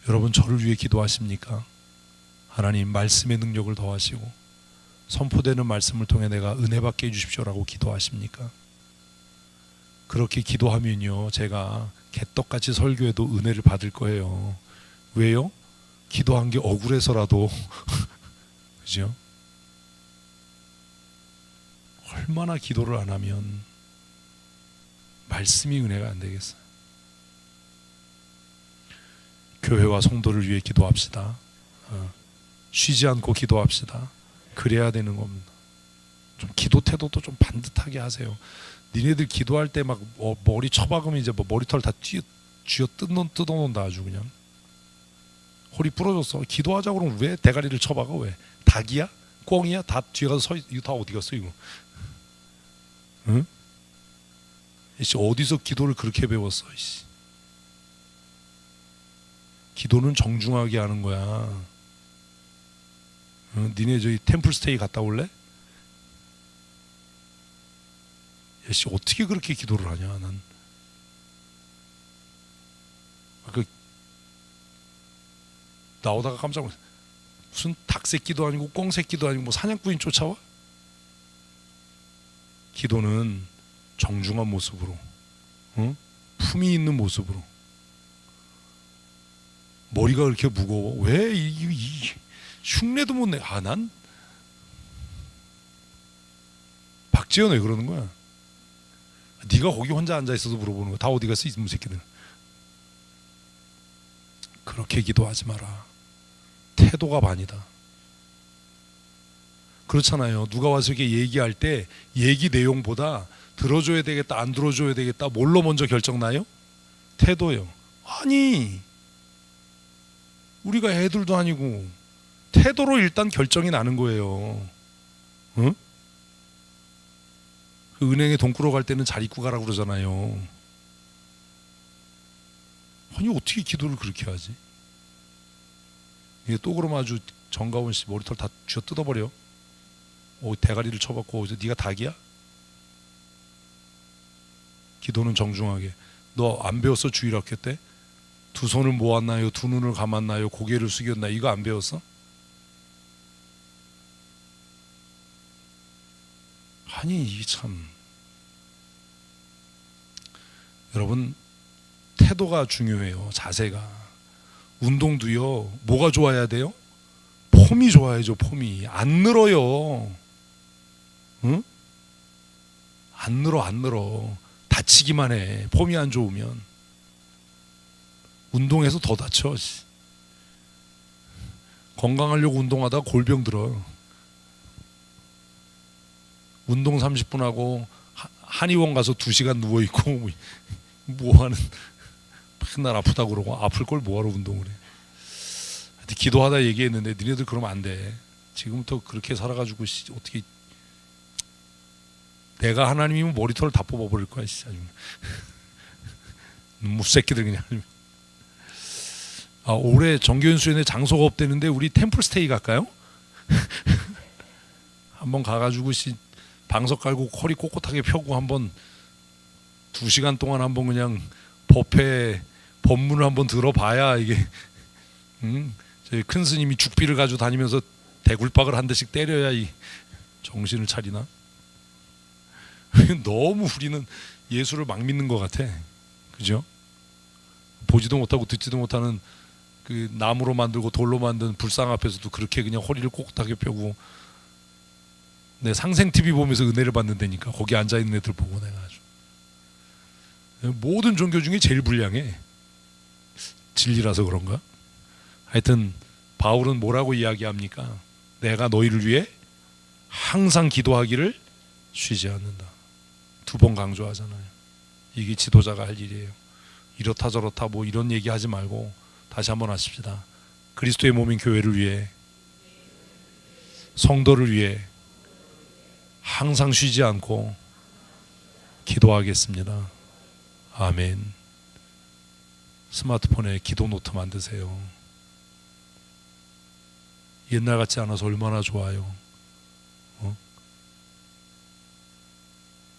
여러분, 저를 위해 기도하십니까? 하나님, 말씀의 능력을 더하시고 선포되는 말씀을 통해 내가 은혜 받게 해주십시오라고 기도하십니까? 그렇게 기도하면요, 제가 개떡같이 설교해도 은혜를 받을 거예요. 왜요? 기도한 게 억울해서라도 그죠? 얼마나 기도를 안 하면 말씀이 은혜가 안 되겠어요. 교회와 성도를 위해 기도합시다. 쉬지 않고 기도합시다. 그래야 되는 겁니다. 좀 기도 태도도 좀 반듯하게 하세요. 니네들 기도할 때 막 머리 쳐박으면 이제 뭐 머리털 다 쥐어 뜯어놓는다. 아주 그냥 허리 부러졌어. 기도하자고 그러면 왜 대가리를 쳐박아? 왜? 닭이야? 꽁이야? 다 뒤에 가서 서. 이거 다 어디 갔어 이거? 응? 이씨, 어디서 기도를 그렇게 배웠어? 이씨. 기도는 정중하게 하는 거야. 니네 저기 템플스테이 갔다 올래? 야씨, 어떻게 그렇게 기도를 하냐? 난 나오다가 깜짝 놀랐어. 무슨 닭새끼도 아니고 꽁새끼도 아니고 뭐 사냥꾼이 쫓아와? 기도는 정중한 모습으로, 품위 있는 모습으로. 머리가 그렇게 무거워? 왜 이 흉내도 못 내? 난 박지현 왜 그러는 거야? 네가 거기 혼자 앉아 있어서 물어보는 거야. 다 어디 갔어 이놈 새끼들? 그렇게 기도하지 마라. 태도가 반이다. 그렇잖아요. 누가 와서 이렇게 얘기할 때 얘기 내용보다 들어줘야 되겠다 안 들어줘야 되겠다 뭘로 먼저 결정나요? 태도요. 아니, 우리가 애들도 아니고 태도로 일단 결정이 나는 거예요. 응? 그 은행에 돈 꾸러 갈 때는 잘 입고 가라고 그러잖아요. 아니 어떻게 기도를 그렇게 하지? 이게 또 그러면 아주 정가원 씨 머리털 다 쥐어 뜯어버려. 대가리를 쳐박고 네가 닭이야? 기도는 정중하게. 너 안 배웠어? 주일학교 때? 두 손을 모았나요? 두 눈을 감았나요? 고개를 숙였나요? 이거 안 배웠어? 아니 이게 참, 여러분 태도가 중요해요. 자세가. 운동도요, 뭐가 좋아야 돼요? 폼이 좋아야죠. 폼이 안 늘어요. 응? 안 늘어. 다치기만 해. 폼이 안 좋으면. 운동해서 더 다쳐. 건강하려고 운동하다가 골병 들어. 운동 30분 하고 한의원 가서 2시간 누워있고 뭐하는, 맨날 아프다고 그러고, 아플 걸 뭐하러 운동을 해. 기도하다 얘기했는데 니네들 그러면 안 돼. 지금부터 그렇게 살아가지고 어떻게, 내가 하나님이면 머리털을 다 뽑아버릴 거야 진짜. 무새끼들 그냥. 올해 정교연 수련회 장소가 없대는데 우리 템플스테이 갈까요? 한번 가가지고 방석 깔고 허리 꼿꼿하게 펴고 한번 2시간 동안 한번 그냥 법회 법문을 한번 들어봐야 이게, 저희 큰 스님이 죽비를 가지고 다니면서 대굴박을 한 대씩 때려야 이 정신을 차리나? 너무 우리는 예수를 막 믿는 것 같아. 그죠? 보지도 못하고 듣지도 못하는 그 나무로 만들고 돌로 만든 불상 앞에서도 그렇게 그냥 허리를 꼿꼿하게 펴고, 내 상생 TV 보면서 은혜를 받는다니까. 거기 앉아 있는 애들 보고 내가 아주, 모든 종교 중에 제일 불량해. 진리라서 그런가? 하여튼 바울은 뭐라고 이야기합니까? 내가 너희를 위해 항상 기도하기를 쉬지 않는다. 2번 강조하잖아요. 이게 지도자가 할 일이에요. 이렇다 저렇다 뭐 이런 얘기 하지 말고 다시 한번 하십시다. 그리스도의 몸인 교회를 위해, 성도를 위해 항상 쉬지 않고 기도하겠습니다. 아멘. 스마트폰에 기도 노트 만드세요. 옛날 같지 않아서 얼마나 좋아요.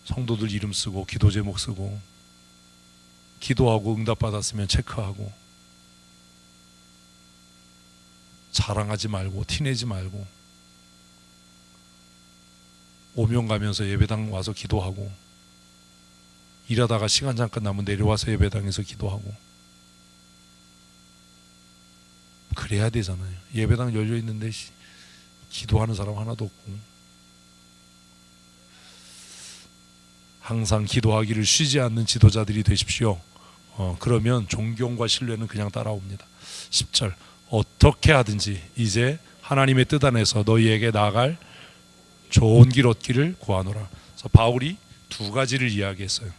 성도들 이름 쓰고 기도 제목 쓰고, 기도하고 응답 받았으면 체크하고, 자랑하지 말고 티내지 말고, 오면 가면서 예배당 와서 기도하고, 일하다가 시간 잠깐 나면 내려와서 예배당에서 기도하고, 그래야 되잖아요. 예배당 열려 있는데 기도하는 사람 하나도 없고. 항상 기도하기를 쉬지 않는 지도자들이 되십시오. 그러면 존경과 신뢰는 그냥 따라옵니다. 10절, 어떻게 하든지 이제 하나님의 뜻 안에서 너희에게 나아갈 좋은 길 얻기를 구하노라. 그래서 바울이 2가지를 이야기했어요.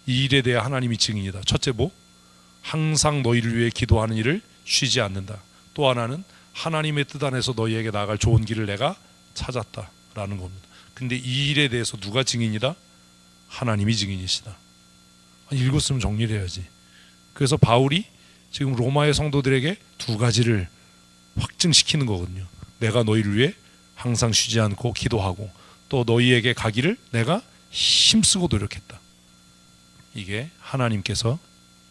이 일에 대해 하나님이 증인이다. 첫째 뭐? 항상 너희를 위해 기도하는 일을 쉬지 않는다. 또 하나는 하나님의 뜻 안에서 너희에게 나아갈 좋은 길을 내가 찾았다라는 겁니다. 근데 이 일에 대해서 누가 증인이다? 하나님이 증인이시다. 읽었으면 정리를 해야지. 그래서 바울이 지금 로마의 성도들에게 2가지를 확증시키는 거거든요. 내가 너희를 위해 항상 쉬지 않고 기도하고, 또 너희에게 가기를 내가 힘쓰고 노력했다. 이게 하나님께서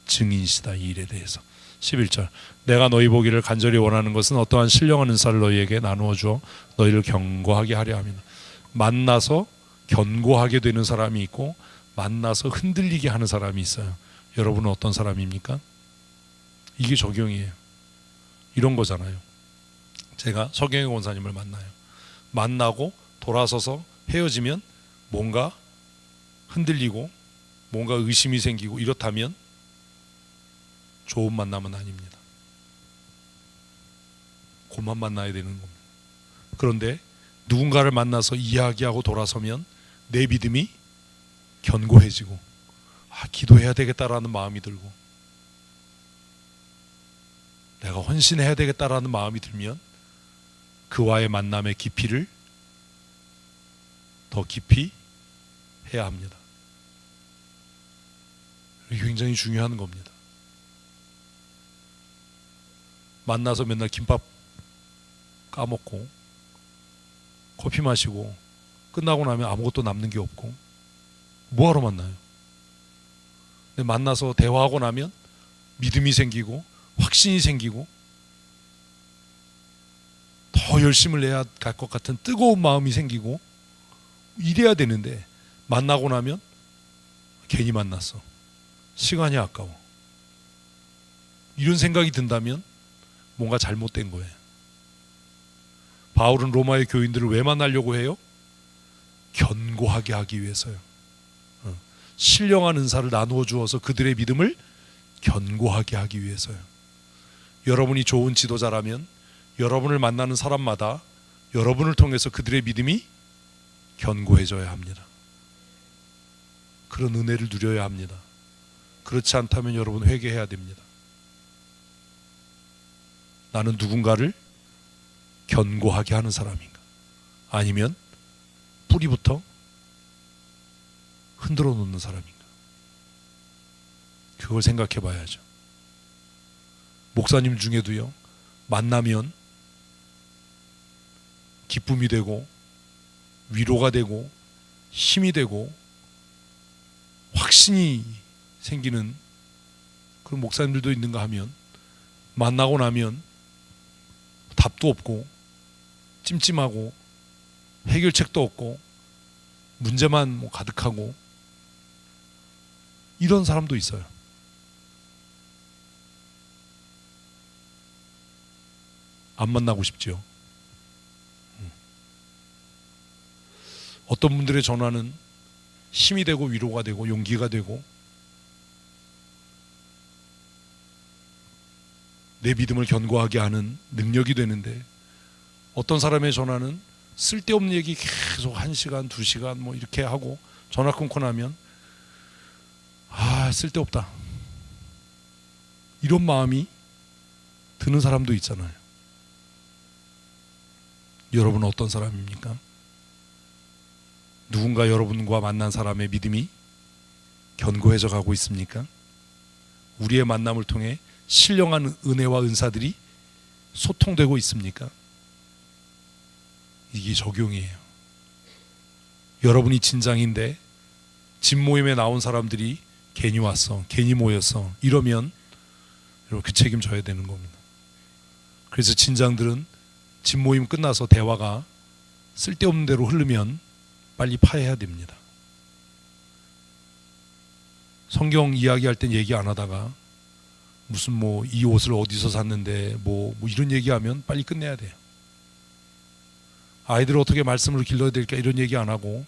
증인이시다. 이 일에 대해서. 11절, 내가 너희 보기를 간절히 원하는 것은 어떠한 신령한 은사를 너희에게 나누어 주어 너희를 견고하게 하려 합니다. 만나서 견고하게 되는 사람이 있고, 만나서 흔들리게 하는 사람이 있어요. 여러분은 어떤 사람입니까? 이게 적용이에요. 이런 거잖아요. 제가 서경영 원사님을 만나고 돌아서서 헤어지면 뭔가 흔들리고 뭔가 의심이 생기고 이렇다면 좋은 만남은 아닙니다. 그만 만나야 되는 겁니다. 그런데 누군가를 만나서 이야기하고 돌아서면 내 믿음이 견고해지고, 기도해야 되겠다라는 마음이 들고, 내가 헌신해야 되겠다라는 마음이 들면 그와의 만남의 깊이를 더 깊이 해야 합니다. 이게 굉장히 중요한 겁니다. 만나서 맨날 김밥 까먹고 커피 마시고 끝나고 나면 아무것도 남는 게 없고 뭐하러 만나요? 근데 만나서 대화하고 나면 믿음이 생기고 확신이 생기고 더 열심을 내야 갈 것 같은 뜨거운 마음이 생기고 이래야 되는데 만나고 나면 괜히 만났어. 시간이 아까워. 이런 생각이 든다면 뭔가 잘못된 거예요. 바울은 로마의 교인들을 왜 만나려고 해요? 견고하게 하기 위해서요. 신령한 은사를 나누어 주어서 그들의 믿음을 견고하게 하기 위해서요. 여러분이 좋은 지도자라면 여러분을 만나는 사람마다 여러분을 통해서 그들의 믿음이 견고해져야 합니다. 그런 은혜를 누려야 합니다. 그렇지 않다면 여러분 회개해야 됩니다. 나는 누군가를 견고하게 하는 사람인가? 아니면 뿌리부터 흔들어 놓는 사람인가? 그걸 생각해 봐야죠. 목사님 중에도요, 만나면 기쁨이 되고 위로가 되고 힘이 되고 확신이 생기는 그런 목사님들도 있는가 하면 만나고 나면 답도 없고 찜찜하고 해결책도 없고 문제만 가득하고 이런 사람도 있어요. 안 만나고 싶죠. 어떤 분들의 전화는 힘이 되고 위로가 되고 용기가 되고 내 믿음을 견고하게 하는 능력이 되는데 어떤 사람의 전화는 쓸데없는 얘기 계속 1시간, 2시간 뭐 이렇게 하고 전화 끊고 나면 쓸데없다 이런 마음이 드는 사람도 있잖아요. 여러분은 어떤 사람입니까? 누군가 여러분과 만난 사람의 믿음이 견고해져 가고 있습니까? 우리의 만남을 통해 신령한 은혜와 은사들이 소통되고 있습니까? 이게 적용이에요. 여러분이 진장인데 집 모임에 나온 사람들이 괜히 왔어, 괜히 모였어 이러면 여러분 그 책임 져야 되는 겁니다. 그래서 진장들은 집 모임 끝나서 대화가 쓸데없는 대로 흐르면 빨리 파해야 됩니다. 성경 이야기할 땐 얘기 안 하다가 무슨 이 옷을 어디서 샀는데 뭐 이런 얘기하면 빨리 끝내야 돼요. 아이들을 어떻게 말씀으로 길러야 될까 이런 얘기 안 하고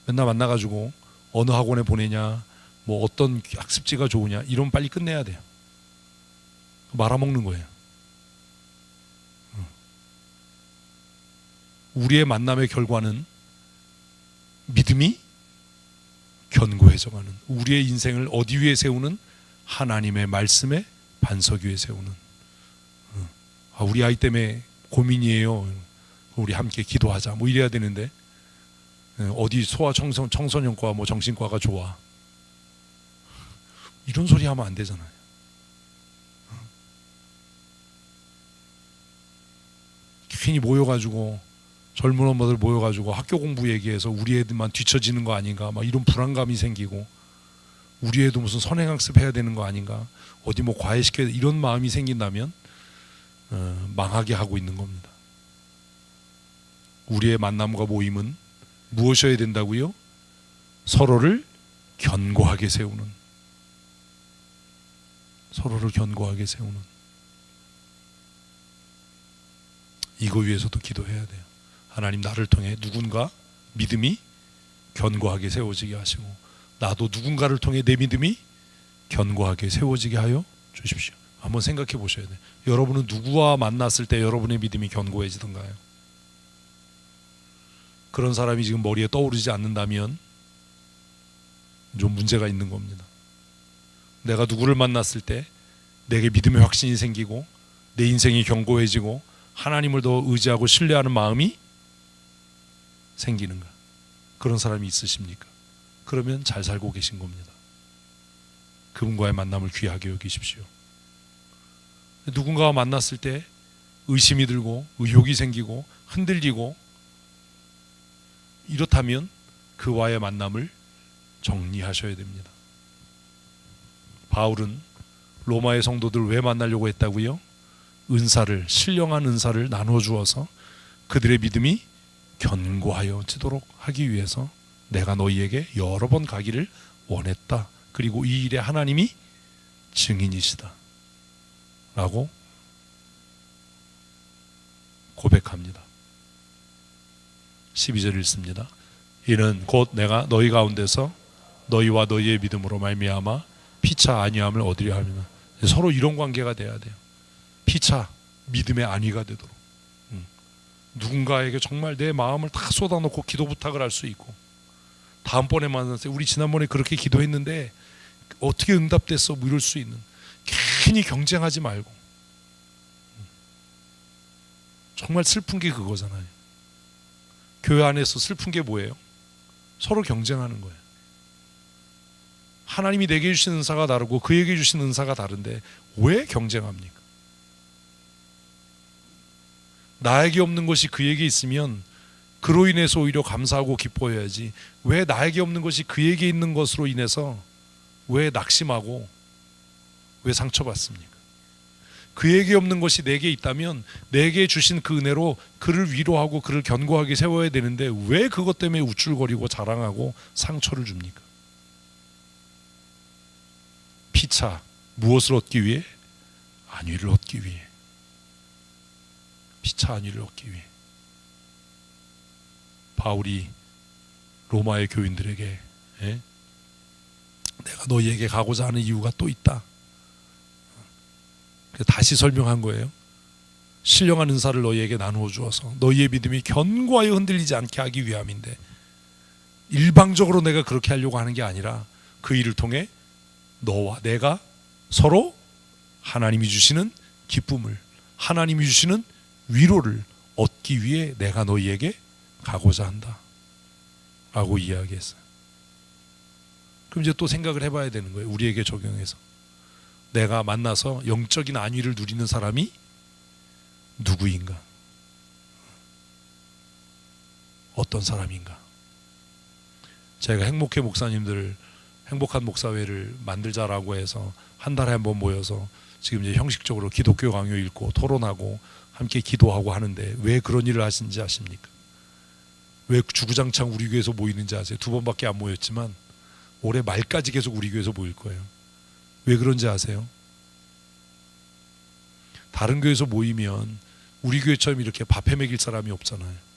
맨날 만나가지고 어느 학원에 보내냐 어떤 학습지가 좋으냐 이런 빨리 끝내야 돼요. 말아먹는 거예요. 우리의 만남의 결과는 믿음이 견고해져가는 우리의 인생을 어디 위에 세우는 하나님의 말씀의 반석 위에 세우는 우리 아이 때문에 고민이에요. 우리 함께 기도하자 이래야 되는데 어디 청소년과 정신과가 좋아 이런 소리 하면 안 되잖아요. 괜히 모여가지고 젊은 엄마들 모여가지고 학교 공부 얘기해서 우리 애들만 뒤처지는 거 아닌가 이런 불안감이 생기고 우리 애도 무슨 선행학습 해야 되는 거 아닌가 어디 과외시켜야 이런 마음이 생긴다면 망하게 하고 있는 겁니다. 우리의 만남과 모임은 무엇이어야 된다고요? 서로를 견고하게 세우는 이거 위해서도 기도해야 돼요. 하나님 나를 통해 누군가 믿음이 견고하게 세워지게 하시고 나도 누군가를 통해 내 믿음이 견고하게 세워지게 하여 주십시오. 한번 생각해 보셔야 돼요. 여러분은 누구와 만났을 때 여러분의 믿음이 견고해지던가요? 그런 사람이 지금 머리에 떠오르지 않는다면 좀 문제가 있는 겁니다. 내가 누구를 만났을 때 내게 믿음의 확신이 생기고 내 인생이 견고해지고 하나님을 더 의지하고 신뢰하는 마음이 생기는가? 그런 사람이 있으십니까? 그러면 잘 살고 계신 겁니다. 그분과의 만남을 귀하게 여기십시오. 누군가와 만났을 때 의심이 들고 의욕이 생기고 흔들리고 이렇다면 그와의 만남을 정리하셔야 됩니다. 바울은 로마의 성도들 왜 만나려고 했다고요? 은사를, 신령한 은사를 나눠 주어서 그들의 믿음이 견고하여지도록 하기 위해서 내가 너희에게 여러 번 가기를 원했다. 그리고 이 일에 하나님이 증인이시다 라고 고백합니다. 12절 읽습니다. 이는 곧 내가 너희 가운데서 너희와 너희의 믿음으로 말미암아 피차 안위함을 얻으려 하면, 서로 이런 관계가 돼야 돼요. 피차 믿음의 안위가 되도록 누군가에게 정말 내 마음을 다 쏟아놓고 기도 부탁을 할 수 있고, 다음번에 만났을 때 우리 지난번에 그렇게 기도했는데 어떻게 응답됐어 뭐 이럴 수 있는, 괜히 경쟁하지 말고. 정말 슬픈 게 그거잖아요. 교회 안에서 슬픈 게 뭐예요? 서로 경쟁하는 거예요. 하나님이 내게 주신 은사가 다르고 그에게 주신 은사가 다른데 왜 경쟁합니까? 나에게 없는 것이 그에게 있으면 그로 인해서 오히려 감사하고 기뻐해야지, 왜 나에게 없는 것이 그에게 있는 것으로 인해서 왜 낙심하고 왜 상처받습니까? 그에게 없는 것이 내게 있다면 내게 주신 그 은혜로 그를 위로하고 그를 견고하게 세워야 되는데 왜 그것 때문에 우쭐거리고 자랑하고 상처를 줍니까? 피차, 무엇을 얻기 위해? 안위를 얻기 위해. 피차 안위를 얻기 위해. 바울이 로마의 교인들에게 내가 너희에게 가고자 하는 이유가 또 있다. 다시 설명한 거예요. 신령한 은사를 너희에게 나누어 주어서 너희의 믿음이 견고하여 흔들리지 않게 하기 위함인데, 일방적으로 내가 그렇게 하려고 하는 게 아니라 그 일을 통해 너와 내가 서로 하나님이 주시는 기쁨을, 하나님이 주시는 위로를 얻기 위해 내가 너희에게 가고자 한다 라고 이야기했어요. 그럼 이제 또 생각을 해봐야 되는 거예요. 우리에게 적용해서 내가 만나서 영적인 안위를 누리는 사람이 누구인가? 어떤 사람인가? 제가 행복회 목사님들 행복한 목사회를 만들자라고 해서 한 달에 한 번 모여서 지금 이제 형식적으로 기독교 강요 읽고 토론하고 함께 기도하고 하는데 왜 그런 일을 하시는지 아십니까? 왜 주구장창 우리 교회에서 모이는지 아세요? 2번밖에 안 모였지만 올해 말까지 계속 우리 교회에서 모일 거예요. 왜 그런지 아세요? 다른 교회에서 모이면 우리 교회처럼 이렇게 밥해 먹일 사람이 없잖아요.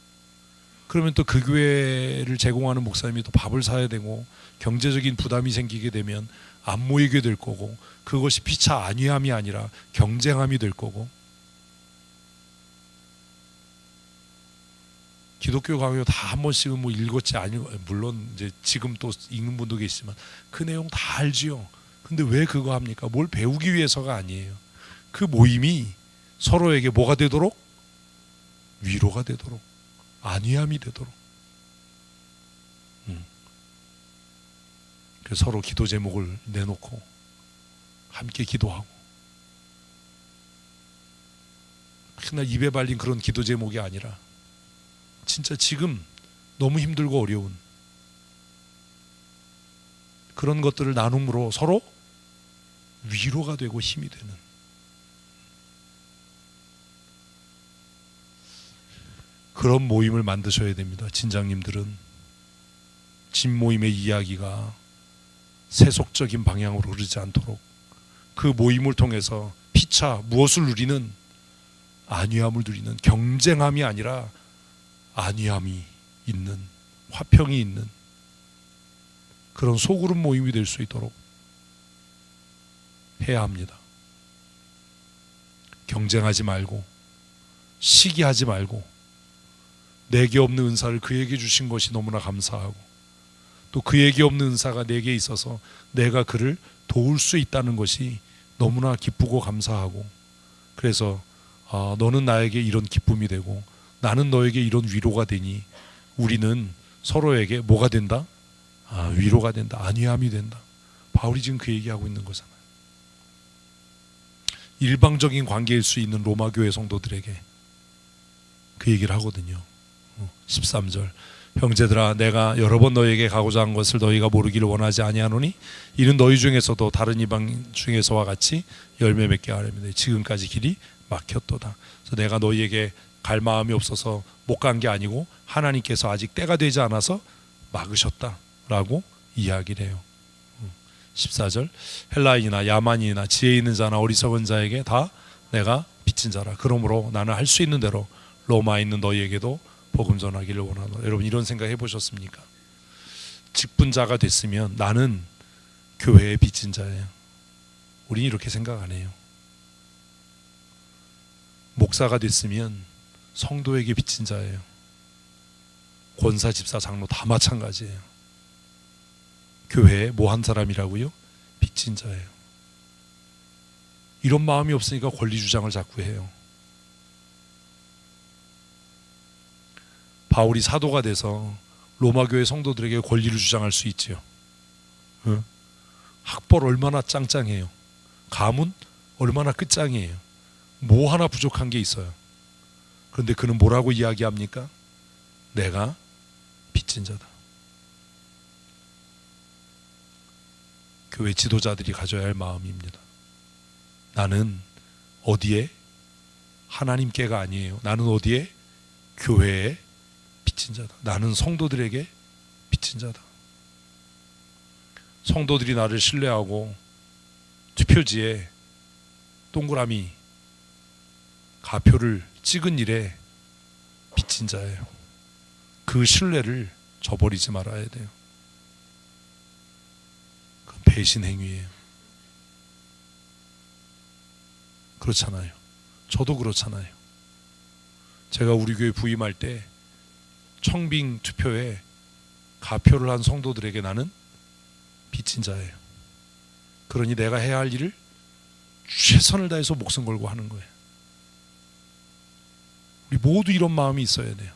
그러면 또 그 교회를 제공하는 목사님이 또 밥을 사야 되고 경제적인 부담이 생기게 되면 안 모이게 될 거고, 그것이 피차 안위함이 아니라 경쟁함이 될 거고. 기독교 강요 다 한 번씩은 뭐 읽었지 물론 이제 지금 또 읽는 분도 계시지만 그 내용 다 알지요. 근데 왜 그거 합니까? 뭘 배우기 위해서가 아니에요. 그 모임이 서로에게 뭐가 되도록? 위로가 되도록, 안위함이 되도록. 그래서 서로 기도 제목을 내놓고 함께 기도하고, 그날 입에 발린 그런 기도 제목이 아니라 진짜 지금 너무 힘들고 어려운 그런 것들을 나눔으로 서로 위로가 되고 힘이 되는, 그런 모임을 만드셔야 됩니다. 진장님들은 진 모임의 이야기가 세속적인 방향으로 흐르지 않도록 그 모임을 통해서 피차 무엇을 누리는? 안위함을 누리는, 경쟁함이 아니라 안위함이 있는, 화평이 있는 그런 소그룹 모임이 될 수 있도록 해야 합니다. 경쟁하지 말고 시기하지 말고 내게 없는 은사를 그에게 주신 것이 너무나 감사하고, 또 그에게 없는 은사가 내게 있어서 내가 그를 도울 수 있다는 것이 너무나 기쁘고 감사하고, 그래서 너는 나에게 이런 기쁨이 되고 나는 너에게 이런 위로가 되니 우리는 서로에게 뭐가 된다? 위로가 된다. 안위함이 된다. 바울이 지금 그 얘기하고 있는 거잖아요. 일방적인 관계일 수 있는 로마 교회 성도들에게 그 얘기를 하거든요. 13절 형제들아 내가 여러 번 너희에게 가고자 한 것을 너희가 모르기를 원하지 아니하노니 이는 너희 중에서도 다른 이방 중에서와 같이 열매 맺게 하려면 지금까지 길이 막혔도다. 그래서 내가 너희에게 갈 마음이 없어서 못 간 게 아니고 하나님께서 아직 때가 되지 않아서 막으셨다라고 이야기를 해요. 14절 헬라인이나 야만인이나 지혜 있는 자나 어리석은 자에게 다 내가 빚진 자라. 그러므로 나는 할 수 있는 대로 로마에 있는 너희에게도 복음 전하기를 원하노라. 여러분 이런 생각 해보셨습니까? 직분자가 됐으면 나는 교회에 빚진 자예요. 우리는 이렇게 생각 안 해요. 목사가 됐으면 성도에게 빚진 자예요. 권사, 집사, 장로 다 마찬가지예요. 교회에 뭐 한 사람이라고요? 빚진 자예요. 이런 마음이 없으니까 권리 주장을 자꾸 해요. 바울이 사도가 돼서 로마 교회 성도들에게 권리를 주장할 수 있지요. 학벌 얼마나 짱짱해요. 가문 얼마나 끝장이에요. 뭐 하나 부족한 게 있어요. 그런데 그는 뭐라고 이야기합니까? 내가 빚진 자다. 교회 지도자들이 가져야 할 마음입니다. 나는 어디에? 하나님께가 아니에요. 나는 어디에? 교회에 빚진 자다. 나는 성도들에게 빚진 자다. 성도들이 나를 신뢰하고 투표지에 동그라미 가표를 찍은 일에 빚진 자예요. 그 신뢰를 저버리지 말아야 돼요. 그 배신 행위예요. 그렇잖아요. 저도 그렇잖아요. 제가 우리 교회 부임할 때 청빙 투표에 가표를 한 성도들에게 나는 빚진 자예요. 그러니 내가 해야 할 일을 최선을 다해서 목숨 걸고 하는 거예요. 우리 모두 이런 마음이 있어야 돼요.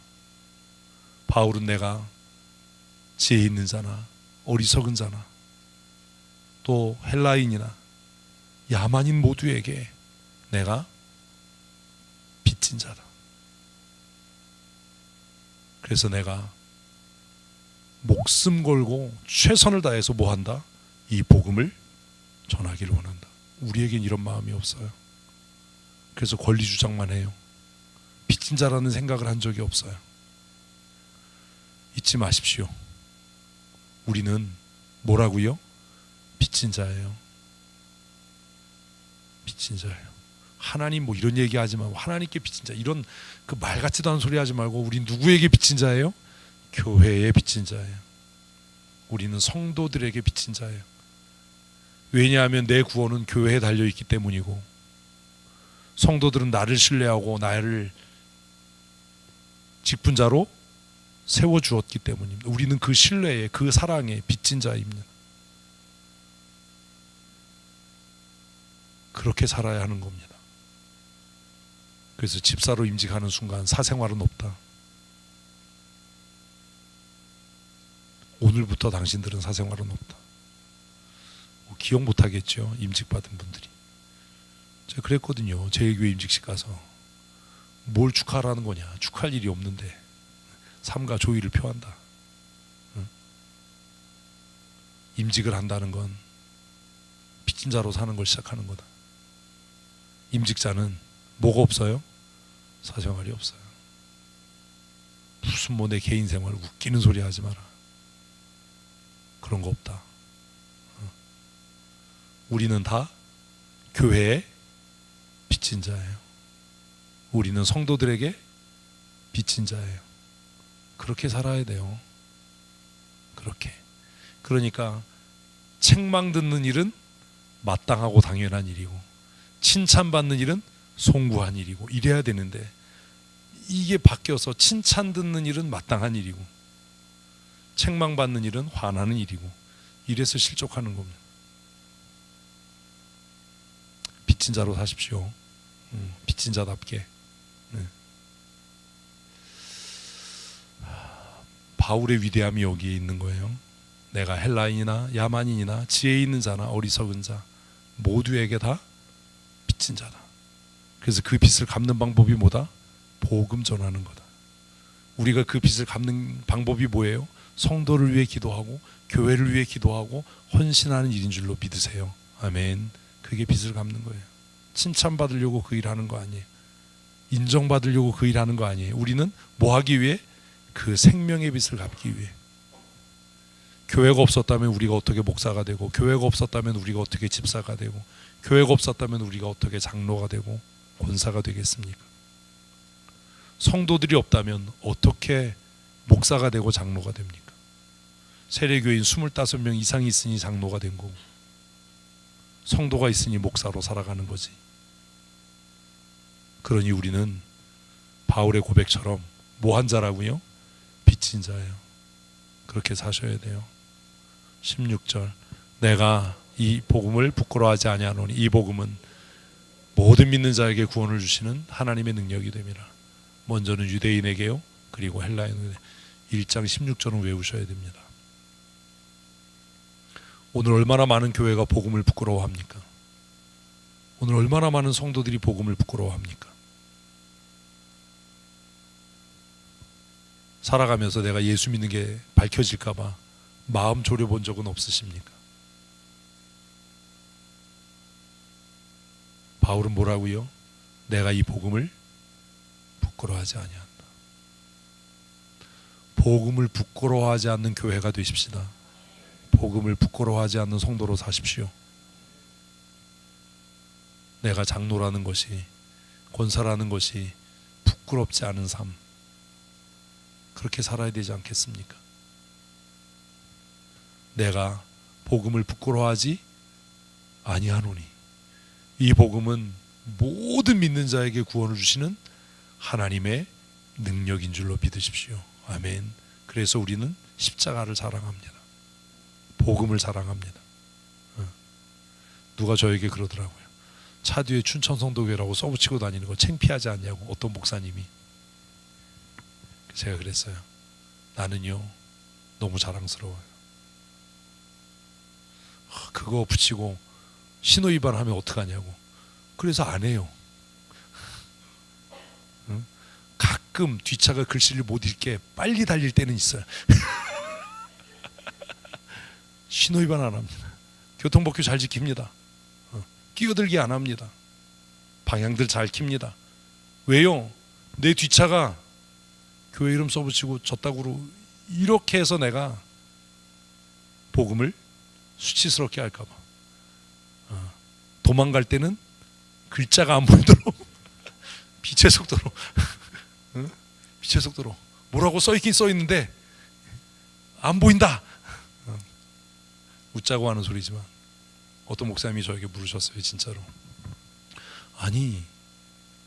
바울은 내가 지혜 있는 자나 어리석은 자나 또 헬라인이나 야만인 모두에게 내가 빚진 자다. 그래서 내가 목숨 걸고 최선을 다해서 뭐 한다? 이 복음을 전하기를 원한다. 우리에겐 이런 마음이 없어요. 그래서 권리 주장만 해요. 빚진 자라는 생각을 한 적이 없어요. 잊지 마십시오. 우리는 뭐라고요? 빚진 자예요. 빚진 자예요. 하나님 뭐 이런 얘기하지 말고 하나님께 빚진 자 이런 그 말 같지도 않은 소리 하지 말고 우리 누구에게 빚진 자예요? 교회에 빚진 자예요. 우리는 성도들에게 빚진 자예요. 왜냐하면 내 구원은 교회에 달려있기 때문이고 성도들은 나를 신뢰하고 나를 직분자로 세워주었기 때문입니다. 우리는 그 신뢰에 그 사랑에 빚진 자입니다. 그렇게 살아야 하는 겁니다. 그래서 집사로 임직하는 순간 사생활은 없다. 오늘부터 당신들은 사생활은 없다. 기억 못하겠죠. 임직받은 분들이. 제가 그랬거든요. 제1교회 임직식 가서 뭘 축하하라는 거냐. 축하할 일이 없는데 삼가 조의를 표한다. 임직을 한다는 건 빚진 자로 사는 걸 시작하는 거다. 임직자는 뭐가 없어요? 사생활이 없어요. 무슨 뭐 내 개인 생활 웃기는 소리 하지 마라. 그런 거 없다. 우리는 다 교회에 빚진 자예요. 우리는 성도들에게 빚진 자예요. 그렇게 살아야 돼요. 그렇게. 그러니까 책망 듣는 일은 마땅하고 당연한 일이고 칭찬받는 일은 송구한 일이고 이래야 되는데 이게 바뀌어서 칭찬 듣는 일은 마땅한 일이고 책망받는 일은 화나는 일이고 이래서 실족하는 겁니다. 빚진 자로 사십시오. 빚진 자답게. 바울의 위대함이 여기에 있는 거예요. 내가 헬라인이나 야만인이나 지혜 있는 자나 어리석은 자 모두에게 다 빚진 자다. 그래서 그 빚을 갚는 방법이 뭐다? 복음 전하는 거다. 우리가 그 빚을 갚는 방법이 뭐예요? 성도를 위해 기도하고 교회를 위해 기도하고 헌신하는 일인 줄로 믿으세요. 아멘. 그게 빚을 갚는 거예요. 칭찬받으려고 그 일하는 거 아니에요. 인정받으려고 그 일하는 거 아니에요. 우리는 뭐 하기 위해? 그 생명의 빚을 갚기 위해. 교회가 없었다면 우리가 어떻게 목사가 되고, 교회가 없었다면 우리가 어떻게 집사가 되고, 교회가 없었다면 우리가 어떻게 장로가 되고 권사가 되겠습니까? 성도들이 없다면 어떻게 목사가 되고 장로가 됩니까? 세례교인 25명 이상이 있으니 장로가 된 거고, 성도가 있으니 목사로 살아가는 거지. 그러니 우리는 바울의 고백처럼 뭐 한 자라고요? 빚진 자예요. 그렇게 사셔야 돼요. 16절, 내가 이 복음을 부끄러워하지 아니하노니 이 복음은 모든 믿는 자에게 구원을 주시는 하나님의 능력이 됨이라. 먼저는 유대인에게요, 그리고 헬라인에게. 1장 16절은 외우셔야 됩니다. 오늘 얼마나 많은 교회가 복음을 부끄러워합니까? 오늘 얼마나 많은 성도들이 복음을 부끄러워합니까? 살아가면서 내가 예수 믿는 게 밝혀질까 봐 마음 졸여본 적은 없으십니까? 바울은 뭐라고요? 내가 이 복음을 부끄러워하지 아니한다. 복음을 부끄러워하지 않는 교회가 되십시다. 복음을 부끄러워하지 않는 성도로 사십시오. 내가 장로라는 것이, 권사라는 것이 부끄럽지 않은 삶, 그렇게 살아야 되지 않겠습니까? 내가 복음을 부끄러워하지 아니하노니 이 복음은 모든 믿는 자에게 구원을 주시는 하나님의 능력인 줄로 믿으십시오. 아멘. 그래서 우리는 십자가를 자랑합니다. 복음을 자랑합니다. 누가 저에게 그러더라고요. 차 뒤에 춘천성도교회라고 써붙이고 다니는 거 창피하지 않냐고, 어떤 목사님이. 제가 그랬어요. 나는요 너무 자랑스러워요. 그거 붙이고 신호위반하면 어떡하냐고. 그래서 안 해요. 가끔 뒷차가 글씨를 못 읽게 빨리 달릴 때는 있어요. 신호위반 안 합니다. 교통법규 잘 지킵니다. 끼어들기 안 합니다. 방향들 잘 킵니다. 왜요? 내 뒷차가 교회 이름 써붙이고 저따구로 이렇게 해서 내가 복음을 수치스럽게 할까봐. 도망갈 때는 글자가 안 보이도록 빛의 속도로 빛의 속도로 뭐라고 써있긴 써있는데 안 보인다. 웃자고 하는 소리지만 어떤 목사님이 저에게 물으셨어요. 진짜로. 아니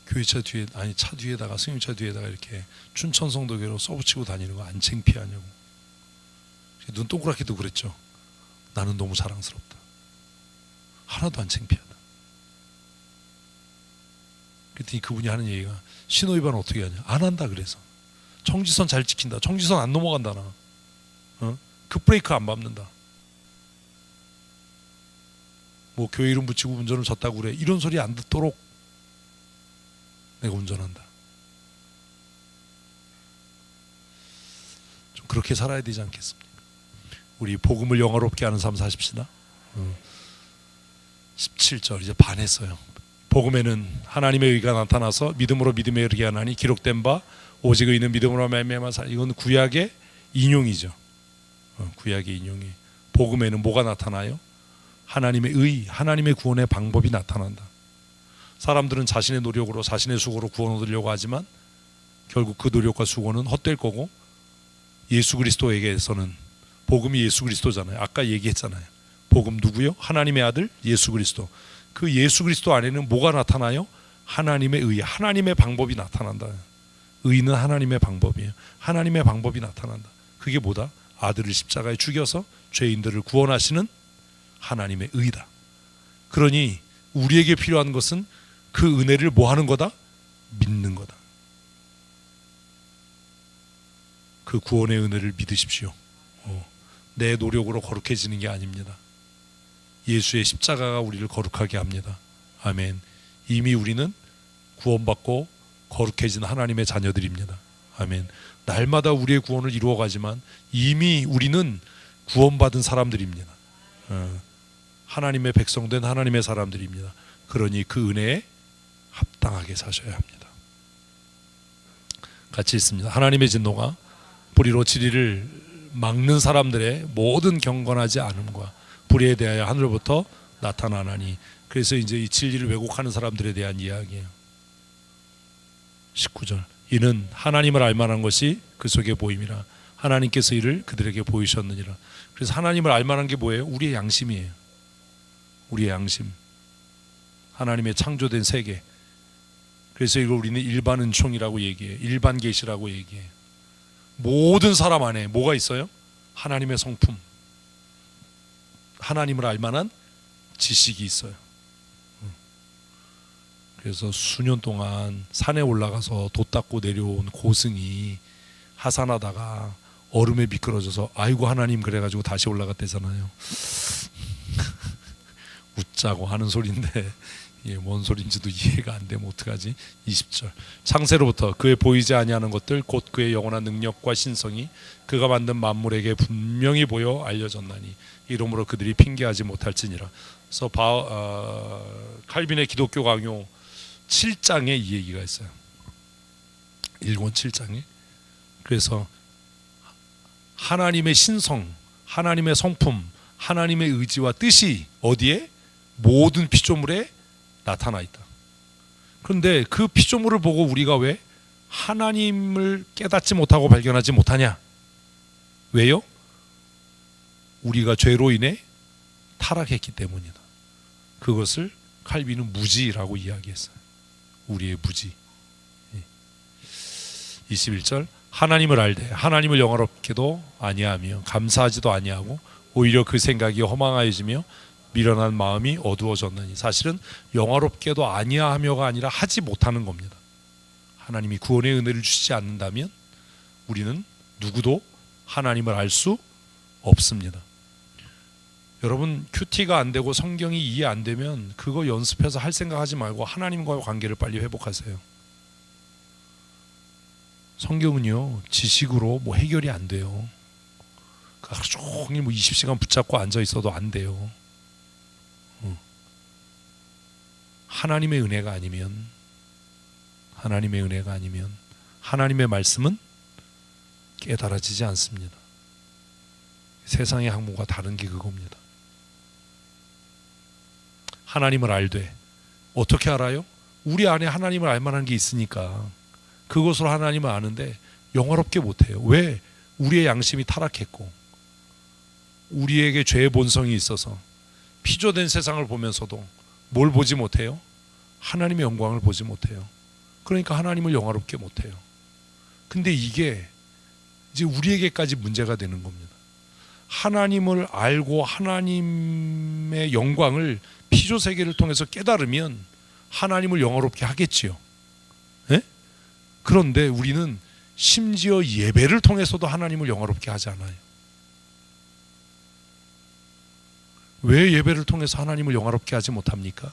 교회차 뒤에, 아니 차 뒤에다가, 승용차 뒤에다가 이렇게 춘천성도교로 써붙이고 다니는 거 안 창피하냐고. 눈 동그랗게도 그랬죠. 나는 너무 자랑스럽다. 하나도 안 창피하다. 그랬더니 그분이 하는 얘기가, 신호위반 어떻게 하냐? 안 한다. 그래서 청지선 잘 지킨다. 청지선 안 넘어간다. 나 급브레이크 안 밟는다. 뭐 교회 이름 붙이고 운전을 졌다고 그래, 이런 소리 안 듣도록 내가 운전한다. 좀 그렇게 살아야 되지 않겠습니까? 우리 복음을 영화롭게 하는 삶 사십시다. 17절 이제 반했어요. 복음에는 하나님의 의가 나타나서 믿음으로 믿음에 이르게 하나니 기록된 바 오직 의는 믿음으로 말미암아 살. 이건 구약의 인용이죠. 구약의 인용이. 복음에는 뭐가 나타나요? 하나님의 의, 하나님의 구원의 방법이 나타난다. 사람들은 자신의 노력으로, 자신의 수고로 구원 얻으려고 하지만 결국 그 노력과 수고는 헛될 거고, 예수 그리스도에게서는 복음이 예수 그리스도잖아요. 아까 얘기했잖아요. 복음 누구요? 하나님의 아들 예수 그리스도. 그 예수 그리스도 안에는 뭐가 나타나요? 하나님의 의, 하나님의 방법이 나타난다. 의는 하나님의 방법이에요. 하나님의 방법이 나타난다. 그게 뭐다? 아들을 십자가에 죽여서 죄인들을 구원하시는 하나님의 의다. 그러니 우리에게 필요한 것은 그 은혜를 뭐 하는 거다? 믿는 거다. 그 구원의 은혜를 믿으십시오. 내 노력으로 거룩해지는 게 아닙니다. 예수의 십자가가 우리를 거룩하게 합니다. 아멘. 이미 우리는 구원받고 거룩해진 하나님의 자녀들입니다. 아멘. 날마다 우리의 구원을 이루어가지만 이미 우리는 구원받은 사람들입니다. 하나님의 백성된 하나님의 사람들입니다. 그러니 그 은혜에 합당하게 사셔야 합니다. 같이 읽습니다. 하나님의 진노가 불의로 진리를 막는 사람들의 모든 경건하지 않음과 불의에 대하여 하늘로부터 나타나나니. 그래서 이제 이 진리를 왜곡하는 사람들에 대한 이야기예요. 19절. 이는 하나님을 알만한 것이 그 속에 보임이라 하나님께서 이를 그들에게 보이셨느니라. 그래서 하나님을 알만한 게 뭐예요? 우리의 양심이에요. 우리의 양심. 하나님의 창조된 세계. 그래서 이걸 우리는 일반 은총이라고 얘기해요. 일반 계시라고 얘기해요. 모든 사람 안에 뭐가 있어요? 하나님의 성품, 하나님을 알만한 지식이 있어요. 그래서 수년 동안 산에 올라가서 돛 닦고 내려온 고승이 하산하다가 얼음에 미끄러져서 아이고 하나님 그래가지고 다시 올라갔대잖아요. 웃자고 하는 소리인데 이게 뭔 소린지도 이해가 안 되면 어떡하지? 20절. 창세로부터 그의 보이지 아니하는 것들 곧 그의 영원한 능력과 신성이 그가 만든 만물에게 분명히 보여 알려졌나니 이러므로 그들이 핑계하지 못할지니라. 그래서 칼빈의 기독교 강요 7장에 이 얘기가 있어요. 1권 7장에. 그래서 하나님의 신성, 하나님의 성품, 하나님의 의지와 뜻이 어디에? 모든 피조물에 나타나 있다. 그런데 그 피조물을 보고 우리가 왜 하나님을 깨닫지 못하고 발견하지 못하냐? 왜요? 우리가 죄로 인해 타락했기 때문이다. 그것을 칼빈은 무지라고 이야기했어요. 우리의 무지. 21절. 하나님을 알되 하나님을 영화롭게도 아니하며 감사하지도 아니하고 오히려 그 생각이 허망하여지며 미련한 마음이 어두워졌느니. 사실은 영화롭게도 아니하며가 아니라 하지 못하는 겁니다. 하나님이 구원의 은혜를 주시지 않는다면 우리는 누구도 하나님을 알 수 없습니다. 여러분 큐티가 안 되고 성경이 이해 안 되면 그거 연습해서 할 생각하지 말고 하나님과의 관계를 빨리 회복하세요. 성경은요 지식으로 뭐 해결이 안 돼요. 하루 종일 뭐 20시간 붙잡고 앉아 있어도 안 돼요. 하나님의 은혜가 아니면 하나님의 말씀은 깨달아지지 않습니다. 세상의 학문과 다른 게 그겁니다. 하나님을 알되 어떻게 알아요? 우리 안에 하나님을 알만한 게 있으니까 그것으로 하나님을 아는데 영화롭게 못해요. 왜? 우리의 양심이 타락했고 우리에게 죄의 본성이 있어서 피조된 세상을 보면서도 뭘 보지 못해요? 하나님의 영광을 보지 못해요. 그러니까 하나님을 영화롭게 못해요. 근데 이게 이제 우리에게까지 문제가 되는 겁니다. 하나님을 알고 하나님의 영광을 피조세계를 통해서 깨달으면 하나님을 영화롭게 하겠지요. 네? 그런데 우리는 심지어 예배를 통해서도 하나님을 영화롭게 하지 않아요. 왜 예배를 통해서 하나님을 영화롭게 하지 못합니까?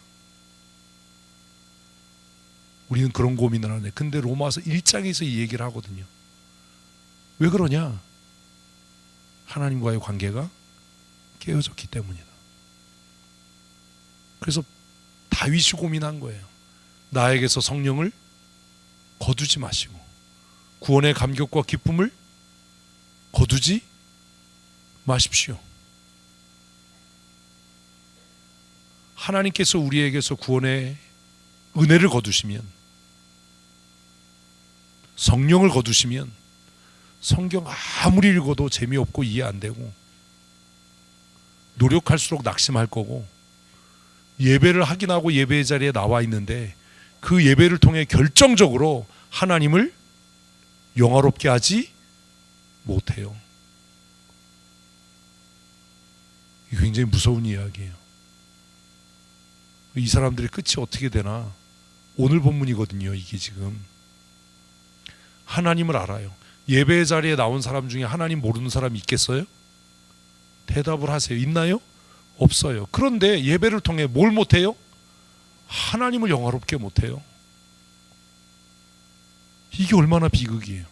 우리는 그런 고민을 하네. 근데 로마서 1장에서 이 얘기를 하거든요. 왜 그러냐? 하나님과의 관계가 깨어졌기 때문이다. 그래서 다윗이 고민한 거예요. 나에게서 성령을 거두지 마시고 구원의 감격과 기쁨을 거두지 마십시오. 하나님께서 우리에게서 구원의 은혜를 거두시면, 성령을 거두시면 성경 아무리 읽어도 재미없고 이해 안 되고 노력할수록 낙심할 거고, 예배를 하긴 하고 예배의 자리에 나와 있는데 그 예배를 통해 결정적으로 하나님을 영화롭게 하지 못해요. 이게 굉장히 무서운 이야기예요. 이 사람들의 끝이 어떻게 되나 오늘 본문이거든요. 이게 지금 하나님을 알아요. 예배 자리에 나온 사람 중에 하나님 모르는 사람이 있겠어요? 대답을 하세요. 있나요? 없어요. 그런데 예배를 통해 뭘 못해요? 하나님을 영화롭게 못해요. 이게 얼마나 비극이에요.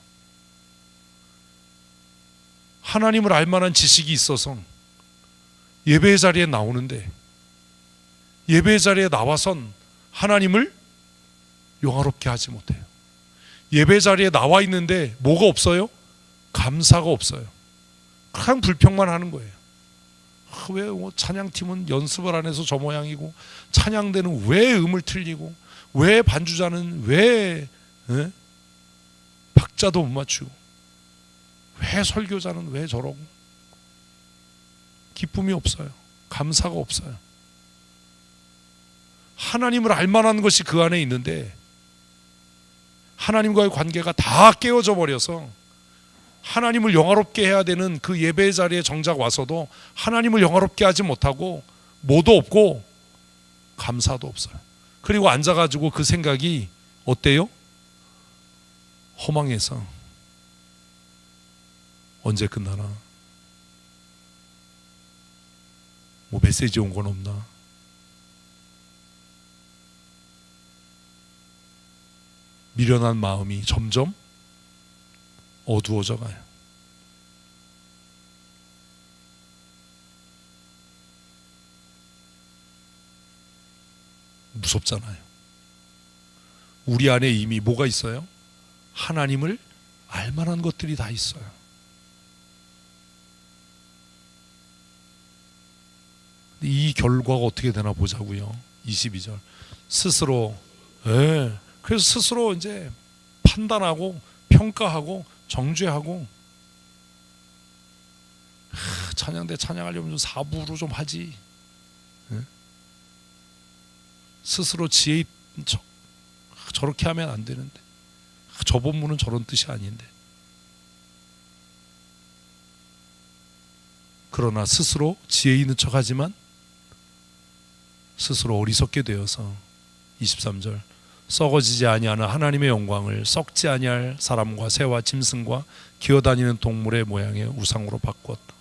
하나님을 알만한 지식이 있어서 예배 자리에 나오는데 예배 자리에 나와선 하나님을 영화롭게 하지 못해요. 예배 자리에 나와 있는데 뭐가 없어요? 감사가 없어요. 그냥 불평만 하는 거예요. 왜 찬양팀은 연습을 안 해서 저 모양이고, 찬양대는 왜 음을 틀리고, 왜 반주자는 왜 박자도 못 맞추고, 왜 설교자는 왜 저러고. 기쁨이 없어요. 감사가 없어요. 하나님을 알만한 것이 그 안에 있는데 하나님과의 관계가 다 깨어져 버려서 하나님을 영화롭게 해야 되는 그 예배 자리에 정작 와서도 하나님을 영화롭게 하지 못하고 뭐도 없고 감사도 없어요. 그리고 앉아가지고 그 생각이 어때요? 허망해서 언제 끝나나? 뭐 메시지 온 건 없나? 미련한 마음이 점점 어두워져 가요. 무섭잖아요. 우리 안에 이미 뭐가 있어요? 하나님을 알만한 것들이 다 있어요. 이 결과가 어떻게 되나 보자고요. 22절 스스로 그래서 스스로 이제 판단하고 평가하고 정죄하고, 찬양대 찬양하려면 좀 사부로 좀 하지. 스스로 지혜 있는 척, 저렇게 하면 안 되는데, 저 본문은 저런 뜻이 아닌데. 그러나 스스로 지혜 있는 척 하지만 스스로 어리석게 되어서 23절 썩어지지 아니하는 하나님의 영광을 썩지 아니할 사람과 새와 짐승과 기어다니는 동물의 모양의 우상으로 바꿨다.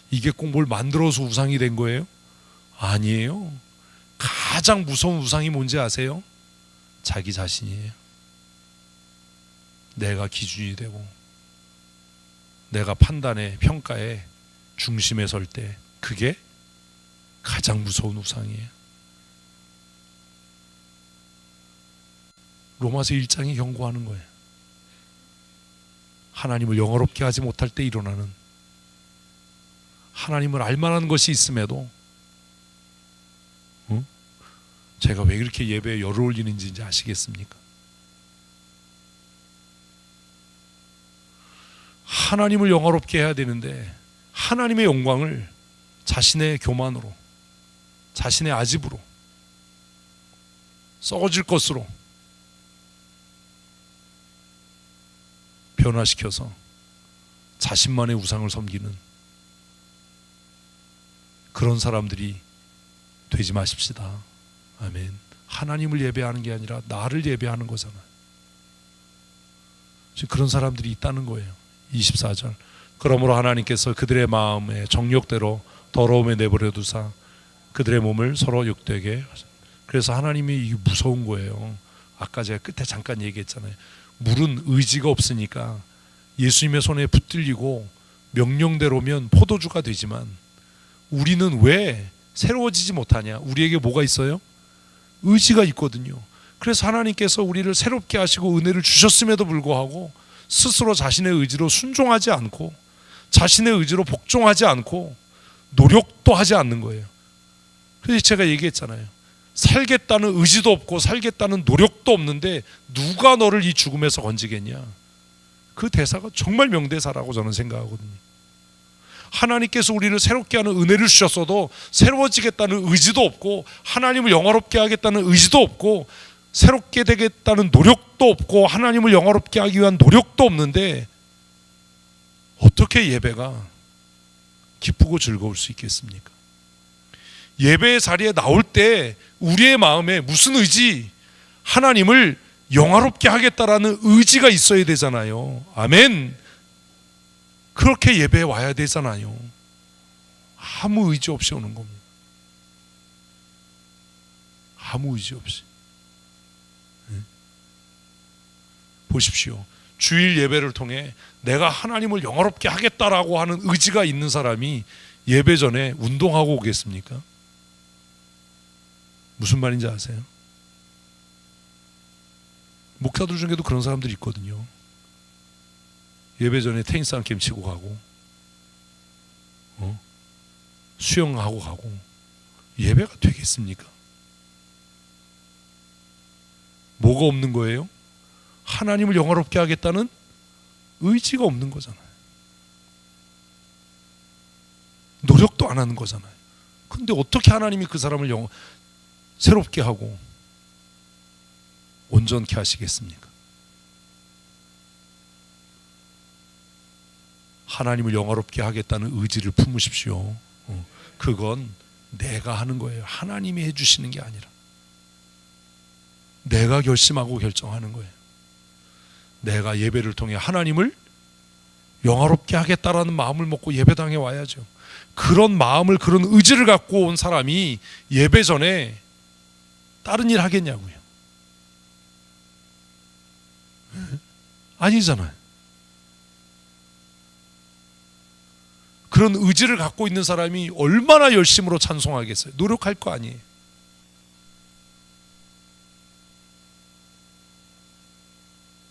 이게 꼭 뭘 만들어서 우상이 된 거예요? 아니에요. 가장 무서운 우상이 뭔지 아세요? 자기 자신이에요. 내가 기준이 되고 내가 판단에 평가에 중심에 설 때 그게 가장 무서운 우상이에요. 로마서 1장이 경고하는 거예요. 하나님을 영화롭게 하지 못할 때 일어나는, 하나님을 알만한 것이 있음에도 제가 왜 이렇게 예배에 열을 올리는지 이제 아시겠습니까? 하나님을 영화롭게 해야 되는데 하나님의 영광을 자신의 교만으로, 자신의 아집으로, 썩어질 것으로 변화시켜서 자신만의 우상을 섬기는 그런 사람들이 되지 마십시다. 아멘. 하나님을 예배하는 게 아니라 나를 예배하는 거잖아요. 지금 그런 사람들이 있다는 거예요. 24절 그러므로 하나님께서 그들의 마음에 정욕대로 더러움에 내버려 두사 그들의 몸을 서로 욕되게 하셨다. 그래서 하나님이 이게 무서운 거예요. 아까 제가 끝에 잠깐 얘기했잖아요. 물은 의지가 없으니까 예수님의 손에 붙들리고 명령대로면 포도주가 되지만 우리는 왜 새로워지지 못하냐? 우리에게 뭐가 있어요? 의지가 있거든요. 그래서 하나님께서 우리를 새롭게 하시고 은혜를 주셨음에도 불구하고 스스로 자신의 의지로 순종하지 않고 자신의 의지로 복종하지 않고 노력도 하지 않는 거예요. 그래서 제가 얘기했잖아요. 살겠다는 의지도 없고 살겠다는 노력도 없는데 누가 너를 이 죽음에서 건지겠냐. 그 대사가 정말 명대사라고 저는 생각하거든요. 하나님께서 우리를 새롭게 하는 은혜를 주셨어도 새로워지겠다는 의지도 없고 하나님을 영화롭게 하겠다는 의지도 없고 새롭게 되겠다는 노력도 없고 하나님을 영화롭게 하기 위한 노력도 없는데 어떻게 예배가 기쁘고 즐거울 수 있겠습니까? 예배의 자리에 나올 때 우리의 마음에 무슨 의지? 하나님을 영화롭게 하겠다라는 의지가 있어야 되잖아요. 아멘. 그렇게 예배에 와야 되잖아요. 아무 의지 없이 오는 겁니다. 아무 의지 없이. 보십시오. 주일 예배를 통해 내가 하나님을 영화롭게 하겠다라고 하는 의지가 있는 사람이 예배 전에 운동하고 오겠습니까? 무슨 말인지 아세요? 목사들 중에도 그런 사람들이 있거든요. 예배 전에 테니스 한 게임 치고 가고, 수영하고 가고. 예배가 되겠습니까? 뭐가 없는 거예요? 하나님을 영화롭게 하겠다는 의지가 없는 거잖아요. 노력도 안 하는 거잖아요. 근데 어떻게 하나님이 그 사람을 새롭게 하고 온전케 하시겠습니까? 하나님을 영화롭게 하겠다는 의지를 품으십시오. 그건 내가 하는 거예요. 하나님이 해주시는 게 아니라 내가 결심하고 결정하는 거예요. 내가 예배를 통해 하나님을 영화롭게 하겠다라는 마음을 먹고 예배당에 와야죠. 그런 마음을, 그런 의지를 갖고 온 사람이 예배 전에 다른 일 하겠냐고요. 아니잖아요. 그런 의지를 갖고 있는 사람이 얼마나 열심으로 찬송하겠어요. 노력할 거 아니에요.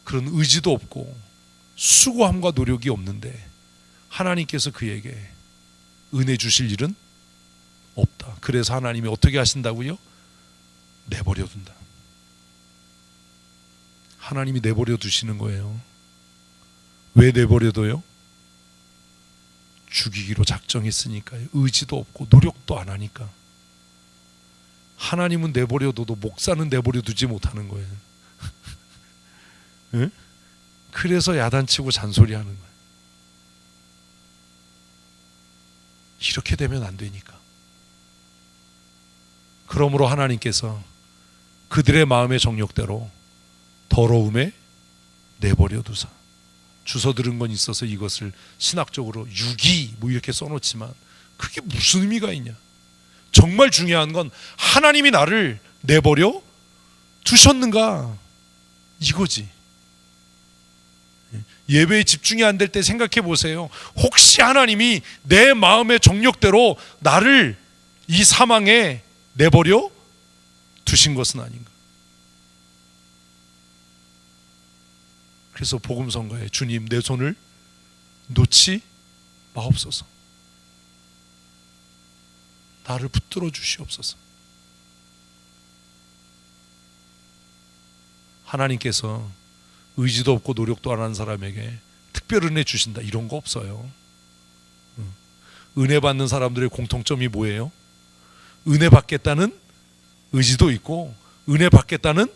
그런 의지도 없고 수고함과 노력이 없는데 하나님께서 그에게 은혜 주실 일은 없다. 그래서 하나님이 어떻게 하신다고요? 내버려 둔다. 하나님이 내버려 두시는 거예요. 왜 내버려 둬요? 죽이기로 작정했으니까요. 의지도 없고 노력도 안 하니까. 하나님은 내버려 둬도 목사는 내버려 두지 못하는 거예요. 응? 그래서 야단치고 잔소리하는 거예요. 이렇게 되면 안 되니까. 그러므로 하나님께서 그들의 마음의 정욕대로 더러움에 내버려 두사. 주워 들은 건 있어서 이것을 신학적으로 유기 뭐 이렇게 써놓지만 그게 무슨 의미가 있냐. 정말 중요한 건 하나님이 나를 내버려 두셨는가 이거지. 예배에 집중이 안 될 때 생각해 보세요. 혹시 하나님이 내 마음의 정욕대로 나를 이 사망에 내버려 두신 것은 아닌가. 그래서 복음 선거에 주님 내 손을 놓지 마옵소서. 나를 붙들어 주시옵소서. 하나님께서 의지도 없고 노력도 안 하는 사람에게 특별 은혜 주신다 이런 거 없어요. 은혜 받는 사람들의 공통점이 뭐예요? 은혜 받겠다는 의지도 있고 은혜 받겠다는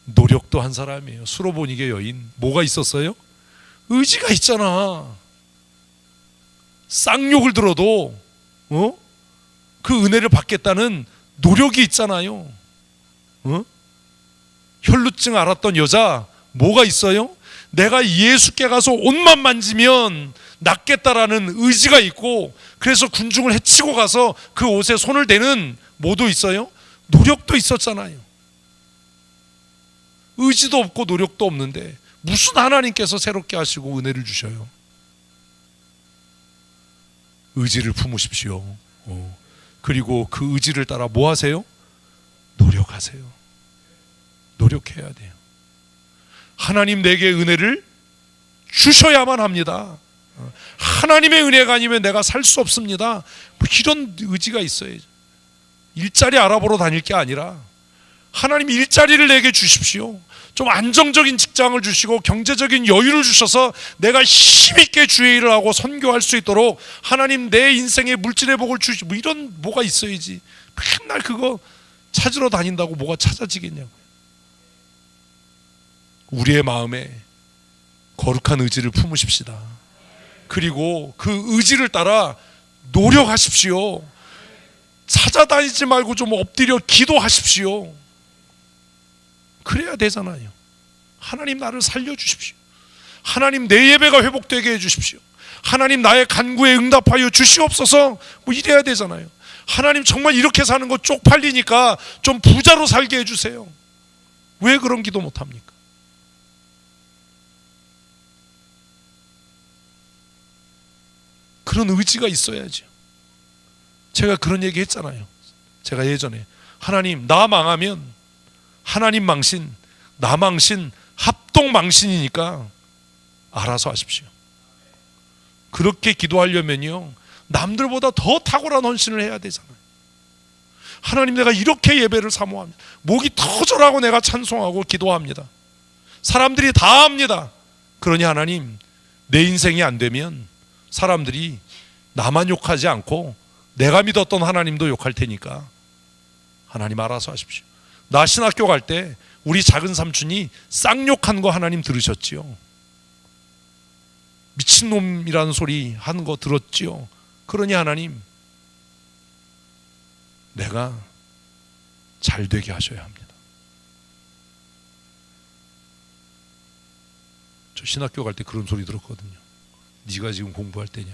노력도 한 사람이에요. 수로보니게 여인 뭐가 있었어요? 의지가 있잖아. 쌍욕을 들어도 그 은혜를 받겠다는 노력이 있잖아요. 혈루증 앓았던 여자 뭐가 있어요? 내가 예수께 가서 옷만 만지면 낫겠다라는 의지가 있고 그래서 군중을 해치고 가서 그 옷에 손을 대는 뭐도 있어요? 노력도 있었잖아요. 의지도 없고 노력도 없는데 무슨 하나님께서 새롭게 하시고 은혜를 주셔요? 의지를 품으십시오. 그리고 그 의지를 따라 뭐 하세요? 노력하세요. 노력해야 돼요. 하나님 내게 은혜를 주셔야만 합니다. 하나님의 은혜가 아니면 내가 살 수 없습니다. 뭐 이런 의지가 있어야죠. 일자리 알아보러 다닐 게 아니라 하나님 일자리를 내게 주십시오. 좀 안정적인 직장을 주시고 경제적인 여유를 주셔서 내가 힘있게 주의 일을 하고 선교할 수 있도록 하나님 내 인생에 물질의 복을 주시고 뭐 이런 뭐가 있어야지. 맨날 그거 찾으러 다닌다고 뭐가 찾아지겠냐고요. 우리의 마음에 거룩한 의지를 품으십시다. 그리고 그 의지를 따라 노력하십시오. 찾아다니지 말고 좀 엎드려 기도하십시오. 그래야 되잖아요. 하나님 나를 살려주십시오. 하나님 내 예배가 회복되게 해주십시오. 하나님 나의 간구에 응답하여 주시옵소서. 뭐 이래야 되잖아요. 하나님 정말 이렇게 사는 거 쪽팔리니까 좀 부자로 살게 해주세요. 왜 그런 기도 못합니까? 그런 의지가 있어야죠. 제가 그런 얘기 했잖아요. 제가 예전에 하나님 나 망하면 하나님 망신, 나 망신, 합동 망신이니까 알아서 하십시오. 그렇게 기도하려면요 남들보다 더 탁월한 헌신을 해야 되잖아요. 하나님 내가 이렇게 예배를 사모합니다. 목이 터져라고 내가 찬송하고 기도합니다. 사람들이 다 합니다. 그러니 하나님 내 인생이 안 되면 사람들이 나만 욕하지 않고 내가 믿었던 하나님도 욕할 테니까 하나님 알아서 하십시오. 나 신학교 갈 때 우리 작은 삼촌이 쌍욕한 거 하나님 들으셨지요. 미친놈이라는 소리 하는 거 들었지요. 그러니 하나님 내가 잘 되게 하셔야 합니다. 저 신학교 갈 때 그런 소리 들었거든요. 네가 지금 공부할 때냐.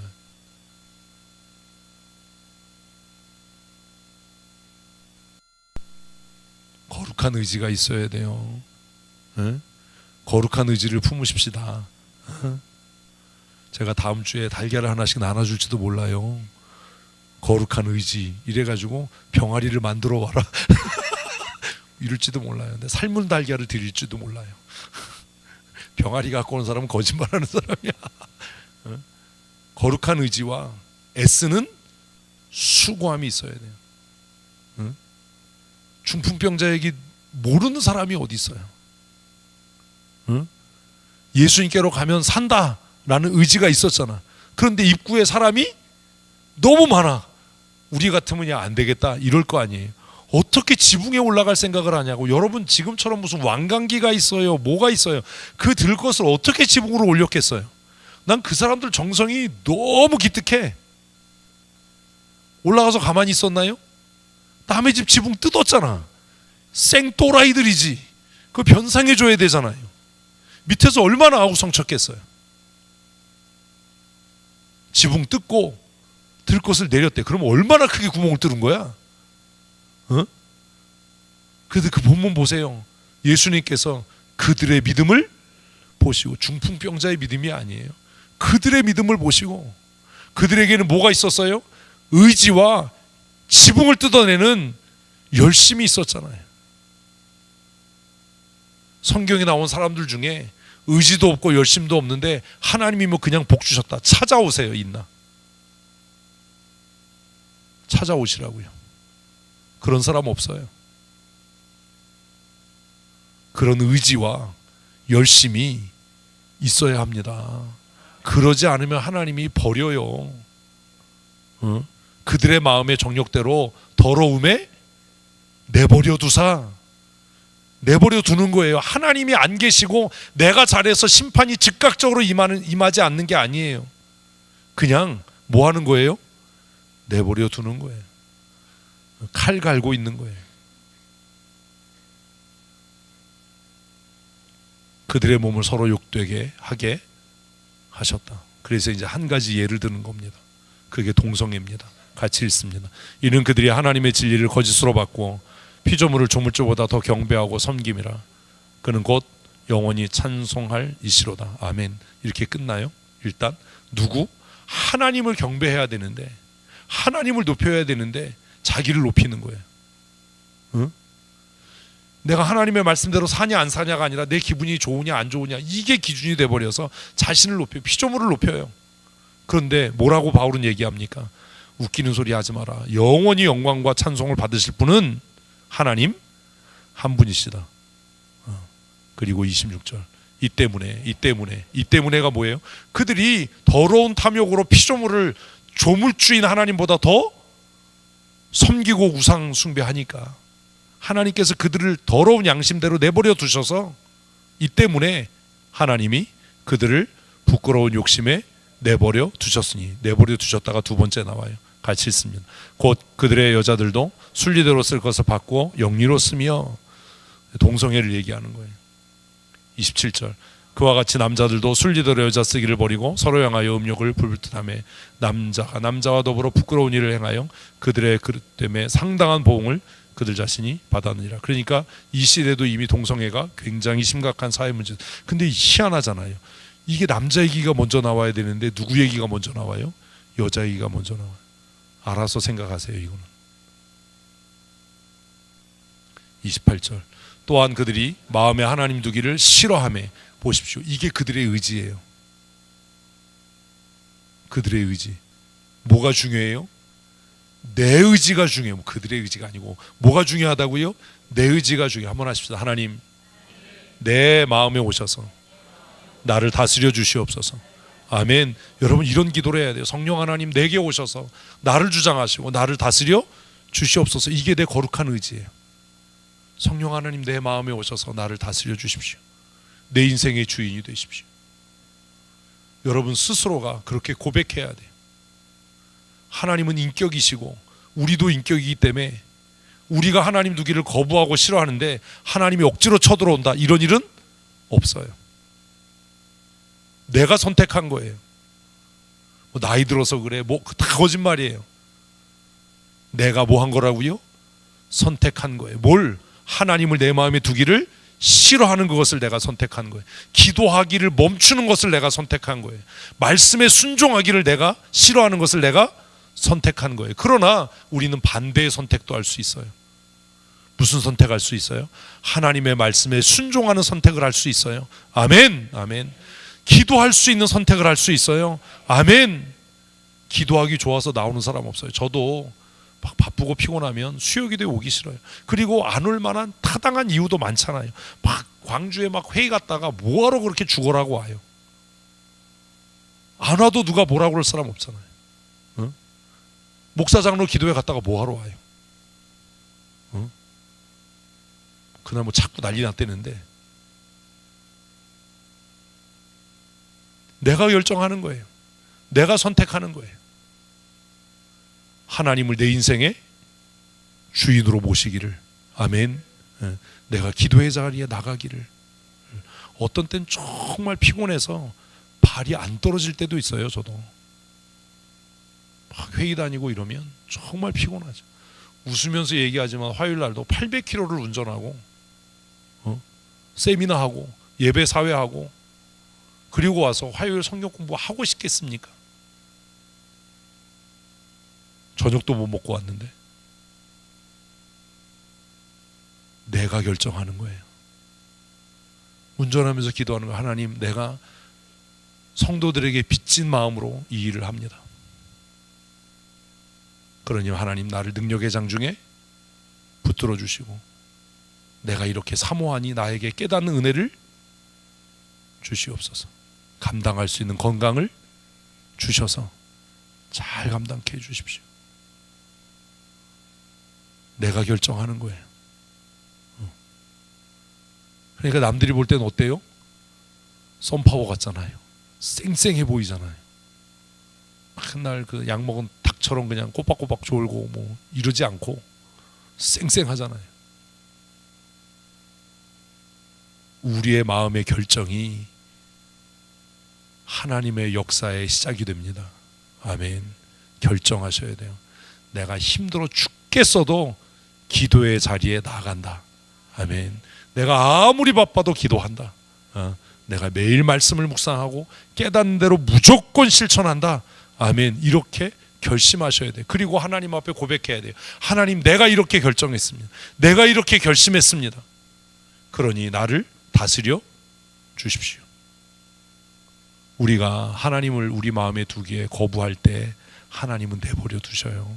거룩한 의지가 있어야 돼요. 에? 거룩한 의지를 품으십시다. 제가 다음 주에 달걀을 하나씩 나눠줄지도 몰라요. 거룩한 의지 이래가지고 병아리를 만들어 와라 이럴지도 몰라요. 근데 삶은 달걀을 드릴지도 몰라요. 병아리 갖고 오는 사람은 거짓말하는 사람이야. 거룩한 의지와 애쓰는 수고함이 있어야 돼요. 중풍병자에게 모르는 사람이 어디 있어요? 예수님께로 가면 산다라는 의지가 있었잖아. 그런데 입구에 사람이 너무 많아. 우리 같으면 야 안 되겠다 이럴 거 아니에요. 어떻게 지붕에 올라갈 생각을 하냐고. 여러분 지금처럼 무슨 왕관기가 있어요, 뭐가 있어요. 그 들 것을 어떻게 지붕으로 올렸겠어요. 난 그 사람들 정성이 너무 기특해. 올라가서 가만히 있었나요? 남의 집 지붕 뜯었잖아. 생또라이들이지. 그거 변상해줘야 되잖아요. 밑에서 얼마나 아우성쳤겠어요. 지붕 뜯고 들 것을 내렸대. 그럼 얼마나 크게 구멍을 뚫은 거야? 그래도 그 본문 보세요. 예수님께서 그들의 믿음을 보시고, 중풍병자의 믿음이 아니에요. 그들의 믿음을 보시고, 그들에게는 뭐가 있었어요? 의지와 지붕을 뜯어내는 열심이 있었잖아요. 성경에 나온 사람들 중에 의지도 없고 열심도 없는데 하나님이 뭐 그냥 복 주셨다. 찾아오세요. 있나? 찾아오시라고요. 그런 사람 없어요. 그런 의지와 열심이 있어야 합니다. 그러지 않으면 하나님이 버려요. 그들의 마음의 정욕대로 더러움에 내버려 두사. 내버려 두는 거예요. 하나님이 안 계시고 내가 잘해서 심판이 즉각적으로 임하지 않는 게 아니에요. 그냥 뭐 하는 거예요? 내버려 두는 거예요. 칼 갈고 있는 거예요. 그들의 몸을 서로 욕되게 하게 하셨다. 그래서 이제 한 가지 예를 드는 겁니다. 그게 동성애입니다. 같이 읽습니다. 이는 그들이 하나님의 진리를 거짓으로 받고 피조물을 조물주보다 더 경배하고 섬김이라. 그는 곧 영원히 찬송할 이시로다. 아멘. 이렇게 끝나요. 일단 누구? 하나님을 경배해야 되는데, 하나님을 높여야 되는데 자기를 높이는 거예요. 내가 하나님의 말씀대로 사냐 안 사냐가 아니라 내 기분이 좋으냐 안 좋으냐, 이게 기준이 돼버려서 자신을 높여요. 피조물을 높여요. 그런데 뭐라고 바울은 얘기합니까? 웃기는 소리 하지 마라. 영원히 영광과 찬송을 받으실 분은 하나님 한 분이시다. 그리고 26절 이 때문에가 뭐예요? 그들이 더러운 탐욕으로 피조물을 조물주인 하나님보다 더 섬기고 우상 숭배하니까 하나님께서 그들을 더러운 양심대로 내버려 두셔서, 이 때문에 하나님이 그들을 부끄러운 욕심에 내버려 두셨으니. 내버려 두셨다가 두 번째 나와요. 같이 읽습니다. 곧 그들의 여자들도 순리대로 쓸 것을 받고 영리로 쓰며. 동성애를 얘기하는 거예요. 27절 그와 같이 남자들도 순리대로 여자 쓰기를 버리고 서로 향하여 음욕을 불붙하며 남자가 남자와 더불어 부끄러운 일을 행하여 그들의 그릇 때문에 상당한 보응을 그들 자신이 받았느니라. 그러니까 이 시대도 이미 동성애가 굉장히 심각한 사회 문제. 근데 희한하잖아요. 이게 남자 얘기가 먼저 나와야 되는데 누구 얘기가 먼저 나와요? 여자 얘기가 먼저 나와요. 알아서 생각하세요. 이거는 28절 또한 그들이 마음에 하나님 두기를 싫어하며 보십시오. 이게 그들의 의지예요. 그들의 의지. 뭐가 중요해요? 내 의지가 중요해요. 그들의 의지가 아니고 뭐가 중요하다고요? 내 의지가 중요해요. 한번 하십시다. 하나님 내 마음에 오셔서 나를 다스려 주시옵소서. 아멘. 여러분 이런 기도를 해야 돼요. 성령 하나님 내게 오셔서 나를 주장하시고 나를 다스려 주시옵소서. 이게 내 거룩한 의지예요. 성령 하나님 내 마음에 오셔서 나를 다스려 주십시오. 내 인생의 주인이 되십시오. 여러분 스스로가 그렇게 고백해야 돼요. 하나님은 인격이시고 우리도 인격이기 때문에 우리가 하나님 두기를 거부하고 싫어하는데 하나님이 억지로 쳐들어온다 이런 일은 없어요. 내가 선택한 거예요. 뭐 나이 들어서 그래 뭐 다 거짓말이에요. 내가 뭐 한 거라고요? 선택한 거예요. 뭘? 하나님을 내 마음에 두기를 싫어하는 그것을 내가 선택한 거예요. 기도하기를 멈추는 것을 내가 선택한 거예요. 말씀에 순종하기를 내가 싫어하는 것을 내가 선택한 거예요. 그러나 우리는 반대의 선택도 할 수 있어요. 무슨 선택할 수 있어요? 하나님의 말씀에 순종하는 선택을 할 수 있어요. 아멘. 아멘. 기도할 수 있는 선택을 할 수 있어요. 아멘. 기도하기 좋아서 나오는 사람 없어요. 저도 막 바쁘고 피곤하면 수요기도에 오기 싫어요. 그리고 안 올 만한 타당한 이유도 많잖아요. 막 광주에 막 회의 갔다가 뭐하러 그렇게 죽어라고 와요. 안 와도 누가 뭐라고 그럴 사람 없잖아요. 응? 목사장로 기도회 갔다가 뭐하러 와요. 응? 그날 뭐 자꾸 난리 났대는데 내가 결정하는 거예요. 내가 선택하는 거예요. 하나님을 내 인생의 주인으로 모시기를. 아멘. 내가 기도의 자리에 나가기를. 어떤 땐 정말 피곤해서 발이 안 떨어질 때도 있어요. 저도 막 회의 다니고 이러면 정말 피곤하죠. 웃으면서 얘기하지만 화요일 날도 800km를 운전하고 세미나하고 예배 사회하고 그리고 와서 화요일 성경 공부하고 싶겠습니까? 저녁도 못 먹고 왔는데 내가 결정하는 거예요. 운전하면서 기도하는 거. 하나님 내가 성도들에게 빚진 마음으로 이 일을 합니다. 그러니 하나님 나를 능력의 장중에 붙들어 주시고 내가 이렇게 사모하니 나에게 깨닫는 은혜를 주시옵소서. 감당할 수 있는 건강을 주셔서 잘 감당케 해주십시오. 내가 결정하는 거예요. 그러니까 남들이 볼 때는 어때요? 썬파워 같잖아요. 쌩쌩해 보이잖아요. 맨날 그 약 먹은 닭처럼 그냥 꼬박꼬박 졸고 뭐 이러지 않고 쌩쌩하잖아요. 우리의 마음의 결정이 하나님의 역사의 시작이 됩니다. 아멘. 결정하셔야 돼요. 내가 힘들어 죽겠어도 기도의 자리에 나간다. 아멘. 내가 아무리 바빠도 기도한다. 내가 매일 말씀을 묵상하고 깨닫는 대로 무조건 실천한다. 아멘. 이렇게 결심하셔야 돼요. 그리고 하나님 앞에 고백해야 돼요. 하나님 내가 이렇게 결정했습니다. 내가 이렇게 결심했습니다. 그러니 나를 다스려 주십시오. 우리가 하나님을 우리 마음에 두기에 거부할 때 하나님은 내버려 두셔요.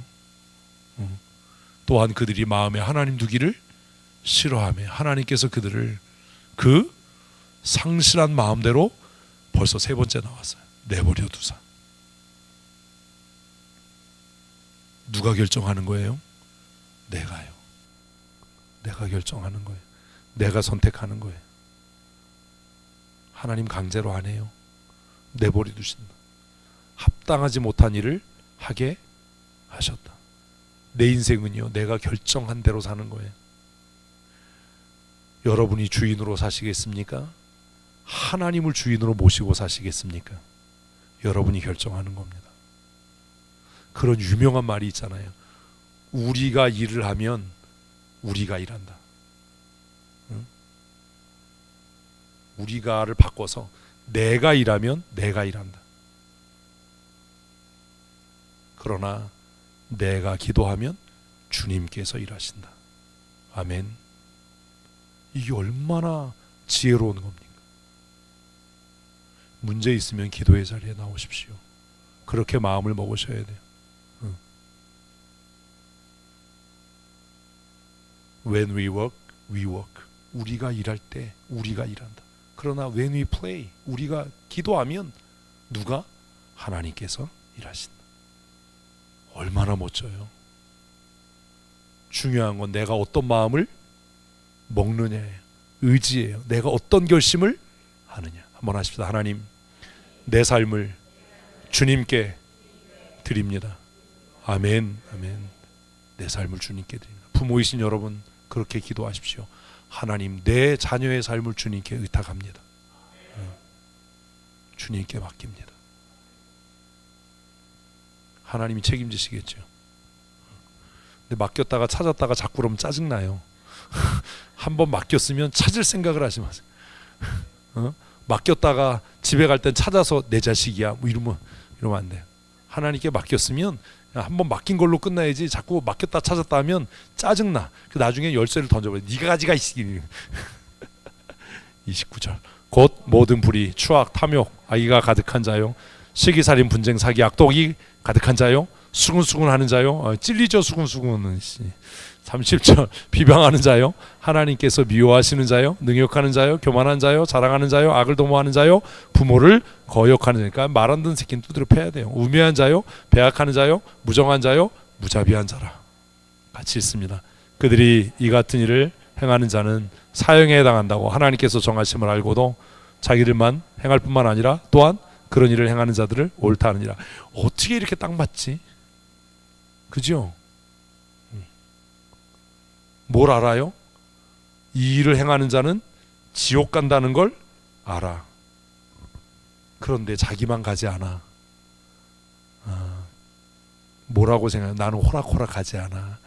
또한 그들이 마음에 하나님 두기를 싫어하며 하나님께서 그들을 그 상실한 마음대로 벌써 세 번째 나왔어요. 내버려 두사. 누가 결정하는 거예요? 내가요. 내가 결정하는 거예요. 내가 선택하는 거예요. 하나님 강제로 안 해요. 내버려 두신다. 합당하지 못한 일을 하게 하셨다. 내 인생은요 내가 결정한 대로 사는 거예요. 여러분이 주인으로 사시겠습니까? 하나님을 주인으로 모시고 사시겠습니까? 여러분이 결정하는 겁니다. 그런 유명한 말이 있잖아요. 우리가 일을 하면 우리가 일한다. 응? 우리가를 바꿔서 내가 일하면 내가 일한다. 그러나 내가 기도하면 주님께서 일하신다. 아멘. 이게 얼마나 지혜로운 겁니까? 문제 있으면 기도의 자리에 나오십시오. 그렇게 마음을 먹으셔야 돼요. When we work, we work. 우리가 일할 때 우리가 일한다. 그러나 when we pray, 우리가 기도하면 누가? 하나님께서 일하신다. 얼마나 멋져요. 중요한 건 내가 어떤 마음을 먹느냐예요. 의지예요. 내가 어떤 결심을 하느냐. 한번 하십시다. 하나님, 내 삶을 주님께 드립니다. 아멘. 아멘. 내 삶을 주님께 드립니다. 부모이신 여러분, 그렇게 기도하십시오. 하나님, 내 자녀의 삶을 주님께 의탁합니다. 주님께 맡깁니다. 하나님이 책임지시겠죠. 근데 맡겼다가 찾았다가 자꾸 그러면 짜증나요. 한번 맡겼으면 찾을 생각을 하지 마세요. 맡겼다가 집에 갈 땐 찾아서 내 자식이야 뭐 이러면 안 돼요. 하나님께 맡겼으면 한번 맡긴 걸로 끝나야지. 자꾸 맡겼다 찾았다 하면 짜증나. 그 나중에 열쇠를 던져버려. 네가 가지가 있으니. 29절. 곧 모든 불의, 추악, 탐욕, 악의가 가득한 자요, 시기살인, 분쟁, 사기, 악독이 가득한 자요, 수군수군하는 자요. 찔리죠 수군수군은. 30절. 비방하는 자요, 하나님께서 미워하시는 자요, 능욕하는 자요, 교만한 자요, 자랑하는 자요, 악을 도모하는 자요, 부모를 거역하는 자니까 말 안 듣는 새끼는 두드려 패야 돼요. 우매한 자요, 배악하는 자요, 무정한 자요, 무자비한 자라. 같이 있습니다. 그들이 이 같은 일을 행하는 자는 사형에 해당한다고 하나님께서 정하심을 알고도 자기들만 행할 뿐만 아니라 또한 그런 일을 행하는 자들을 옳다 하느니라. 어떻게 이렇게 딱 맞지? 그죠? 뭘 알아요? 이 일을 행하는 자는 지옥 간다는 걸 알아. 그런데 자기만 가지 않아. 뭐라고 생각해? 나는 호락호락 가지 않아.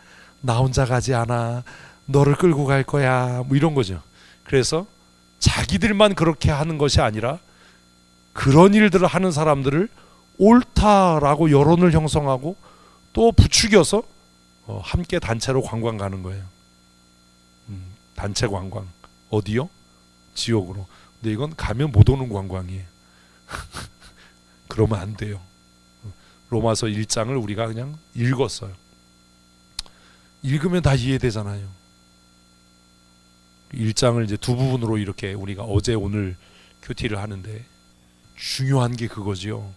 나 혼자 가지 않아. 너를 끌고 갈 거야. 뭐 이런 거죠. 그래서 자기들만 그렇게 하는 것이 아니라 그런 일들을 하는 사람들을 옳다라고 여론을 형성하고 또 부추겨서 함께 단체로 관광 가는 거예요. 단체 관광. 어디요? 지옥으로. 근데 이건 가면 못 오는 관광이에요. 그러면 안 돼요. 로마서 1장을 우리가 그냥 읽었어요. 읽으면 다 이해되잖아요. 1장을 이제 두 부분으로 이렇게 우리가 어제 오늘 큐티를 하는데 중요한 게 그거지요.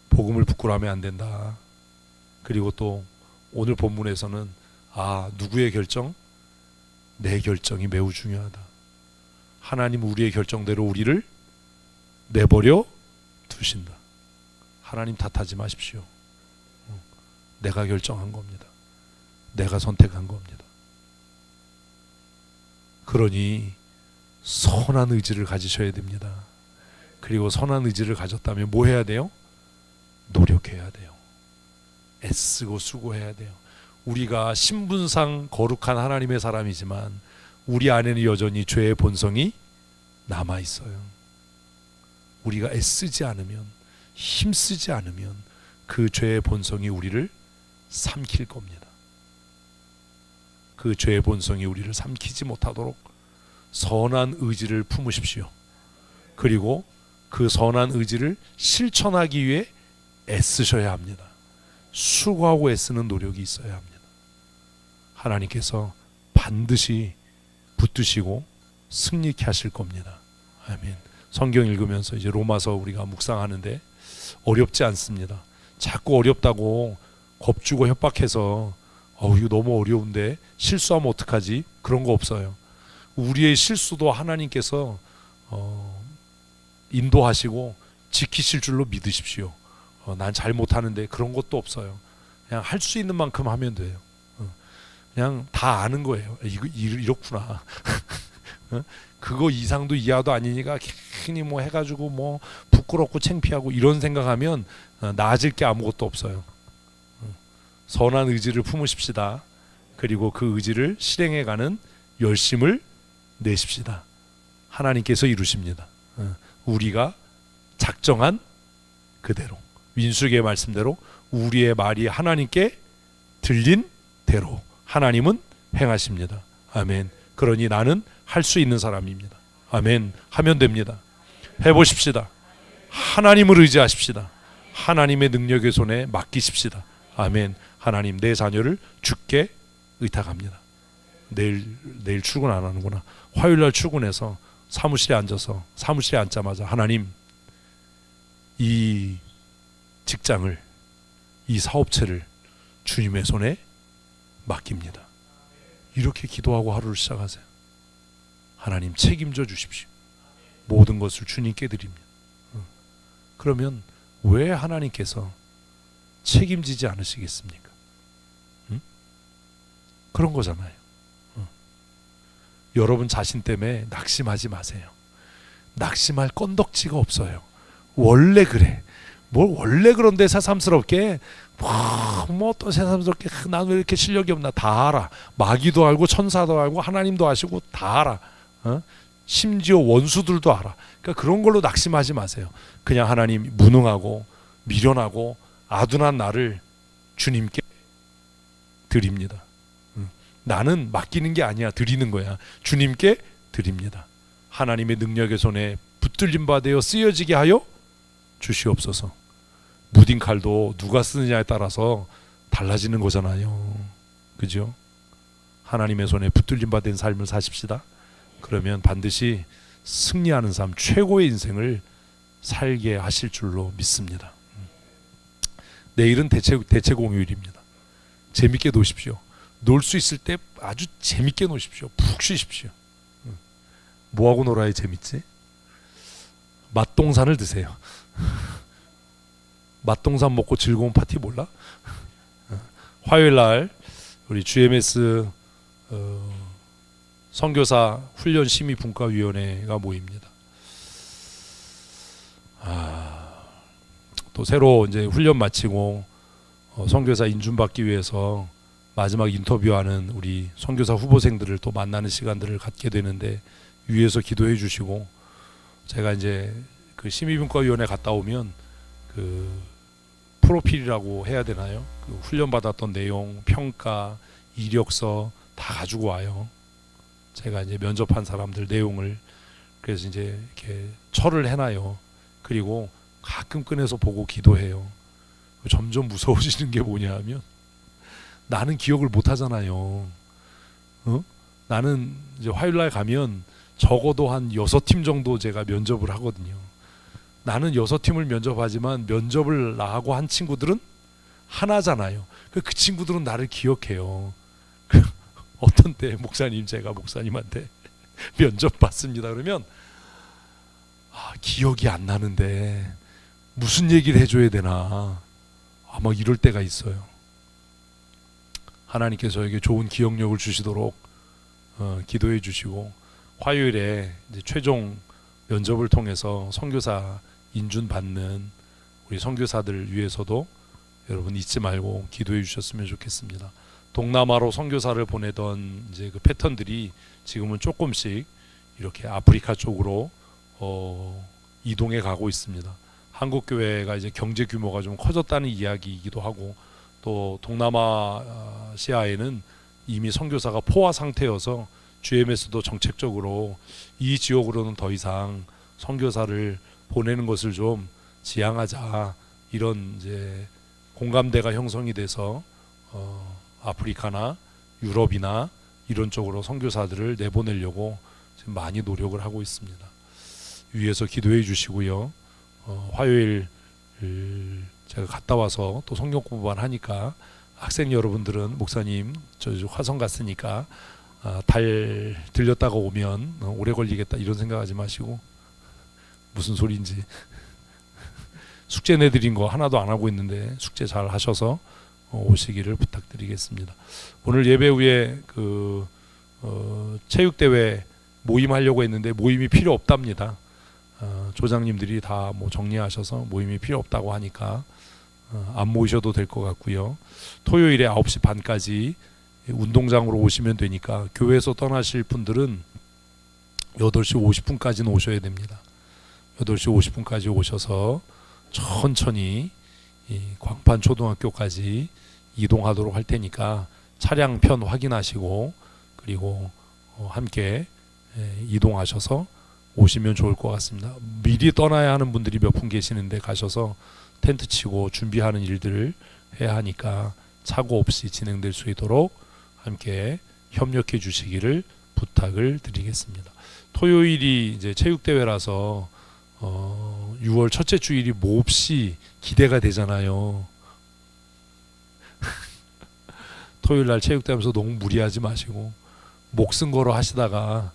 복음을 부끄러워하면 안 된다. 그리고 또 오늘 본문에서는 누구의 결정? 내 결정이 매우 중요하다. 하나님 우리의 결정대로 우리를 내버려 두신다. 하나님 탓하지 마십시오. 내가 결정한 겁니다. 내가 선택한 겁니다. 그러니 선한 의지를 가지셔야 됩니다. 그리고 선한 의지를 가졌다면 뭐 해야 돼요? 노력해야 돼요. 애쓰고 수고해야 돼요. 우리가 신분상 거룩한 하나님의 사람이지만 우리 안에는 여전히 죄의 본성이 남아있어요. 우리가 애쓰지 않으면, 힘쓰지 않으면 그 죄의 본성이 우리를 삼킬 겁니다. 그 죄의 본성이 우리를 삼키지 못하도록 선한 의지를 품으십시오. 그리고 그 선한 의지를 실천하기 위해 애쓰셔야 합니다. 수고하고 애쓰는 노력이 있어야 합니다. 하나님께서 반드시 붙드시고 승리케 하실 겁니다. 아멘. 성경 읽으면서 이제 로마서 우리가 묵상하는데 어렵지 않습니다. 자꾸 어렵다고 겁주고 협박해서 이거 너무 어려운데 실수하면 어떡하지? 그런 거 없어요. 우리의 실수도 하나님께서 인도하시고 지키실 줄로 믿으십시오. 난 잘못하는데 그런 것도 없어요. 그냥 할 수 있는 만큼 하면 돼요. 그냥 다 아는 거예요. 이거 이렇구나. 그거 이상도 이하도 아니니까 괜히 뭐 해가지고 뭐 부끄럽고 창피하고 이런 생각하면 나아질 게 아무것도 없어요. 선한 의지를 품으십시다. 그리고 그 의지를 실행해가는 열심을 내십시다. 하나님께서 이루십니다. 우리가 작정한 그대로, 민수기의 말씀대로 우리의 말이 하나님께 들린 대로 하나님은 행하십니다. 아멘. 그러니 나는 할 수 있는 사람입니다. 아멘. 하면 됩니다. 해보십시다. 하나님을 의지하십시다. 하나님의 능력의 손에 맡기십시다. 아멘. 하나님, 내 자녀를 주께 의탁합니다. 내일 출근 안 하는구나. 화요일날 출근해서 사무실에 앉자마자 하나님, 이 직장을, 이 사업체를 주님의 손에 맡깁니다. 이렇게 기도하고 하루를 시작하세요. 하나님, 책임져 주십시오. 모든 것을 주님께 드립니다. 그러면 왜 하나님께서 책임지지 않으시겠습니까? 그런 거잖아요. 여러분 자신 때문에 낙심하지 마세요. 낙심할 건덕지가 없어요. 원래 그래. 뭘 원래 그런데 새삼스럽게 뭐 또 새삼스럽게 나는 왜 이렇게 실력이 없나. 다 알아. 마귀도 알고 천사도 알고 하나님도 아시고 다 알아. 심지어 원수들도 알아. 그러니까 그런 걸로 낙심하지 마세요. 그냥 하나님, 무능하고 미련하고 아둔한 나를 주님께 드립니다. 나는 맡기는 게 아니야. 드리는 거야. 주님께 드립니다. 하나님의 능력의 손에 붙들림 받아 쓰여지게 하여 주시옵소서. 무딘 칼도 누가 쓰느냐에 따라서 달라지는 거잖아요. 그죠? 하나님의 손에 붙들림 받은 삶을 사십시다. 그러면 반드시 승리하는 삶, 최고의 인생을 살게 하실 줄로 믿습니다. 내일은 대체 공휴일입니다. 재밌게 노십시오. 놀 수 있을 때 아주 재밌게 노십시오. 푹 쉬십시오. 뭐하고 놀아야 재밌지? 맛동산을 드세요. 맛동산 먹고 즐거운 파티 몰라? 화요일날 우리 GMS 선교사 훈련 심의 분과위원회가 모입니다. 또 새로 이제 훈련 마치고 선교사 인준받기 위해서 마지막 인터뷰하는 우리 선교사 후보생들을 또 만나는 시간들을 갖게 되는데, 위에서 기도해 주시고, 제가 이제 그 심의분과위원회 갔다 오면 그 프로필이라고 해야 되나요? 그 훈련 받았던 내용, 평가, 이력서 다 가지고 와요. 제가 이제 면접한 사람들 내용을. 그래서 이제 이렇게 철을 해놔요. 그리고 가끔 꺼내서 보고 기도해요. 점점 무서워지는 게 뭐냐 하면, 나는 기억을 못 하잖아요. 나는 이제 화요일날 가면 적어도 한 6팀 정도 제가 면접을 하거든요. 나는 6팀을 면접하지만 면접을 나하고 한 친구들은 하나잖아요. 그 친구들은 나를 기억해요. 어떤 때 목사님, 제가 목사님한테 면접 받습니다. 그러면 기억이 안 나는데 무슨 얘기를 해줘야 되나, 막 이럴 때가 있어요. 하나님께서 저에게 좋은 기억력을 주시도록 기도해 주시고, 화요일에 이제 최종 면접을 통해서 선교사 인준 받는 우리 선교사들 위해서도 여러분 잊지 말고 기도해 주셨으면 좋겠습니다. 동남아로 선교사를 보내던 이제 그 패턴들이 지금은 조금씩 이렇게 아프리카 쪽으로 이동해 가고 있습니다. 한국 교회가 이제 경제 규모가 좀 커졌다는 이야기이기도 하고, 또 동남아시아에는 이미 선교사가 포화 상태여서 GMS도 정책적으로 이 지역으로는 더 이상 선교사를 보내는 것을 좀 지양하자, 이런 이제 공감대가 형성이 돼서 아프리카나 유럽이나 이런 쪽으로 선교사들을 내보내려고 지금 많이 노력을 하고 있습니다. 위에서 기도해 주시고요. 화요일 제가 갔다 와서 또 성경 공부만 하니까 학생 여러분들은 목사님 저 화성 갔으니까 달 들렸다가 오면 오래 걸리겠다 이런 생각하지 마시고, 무슨 소리인지 숙제 내드린 거 하나도 안 하고 있는데 숙제 잘 하셔서 오시기를 부탁드리겠습니다. 오늘 예배 후에 그 체육대회 모임하려고 했는데 모임이 필요 없답니다. 조장님들이 다 뭐 정리하셔서 모임이 필요 없다고 하니까 안 모이셔도 될 것 같고요. 토요일에 9시 반까지 운동장으로 오시면 되니까 교회에서 떠나실 분들은 8시 50분까지는 오셔야 됩니다. 8시 50분까지 오셔서 천천히 이 광판 초등학교까지 이동하도록 할 테니까 차량편 확인하시고 그리고 함께 이동하셔서 오시면 좋을 것 같습니다. 미리 떠나야 하는 분들이 몇 분 계시는데 가셔서 텐트 치고 준비하는 일들을 해야 하니까 사고 없이 진행될 수 있도록 함께 협력해 주시기를 부탁을 드리겠습니다. 토요일이 이제 체육대회라서 6월 첫째 주일이 몹시 기대가 되잖아요. 토요일 날 체육대회 하면서 너무 무리하지 마시고 목숨 걸어 하시다가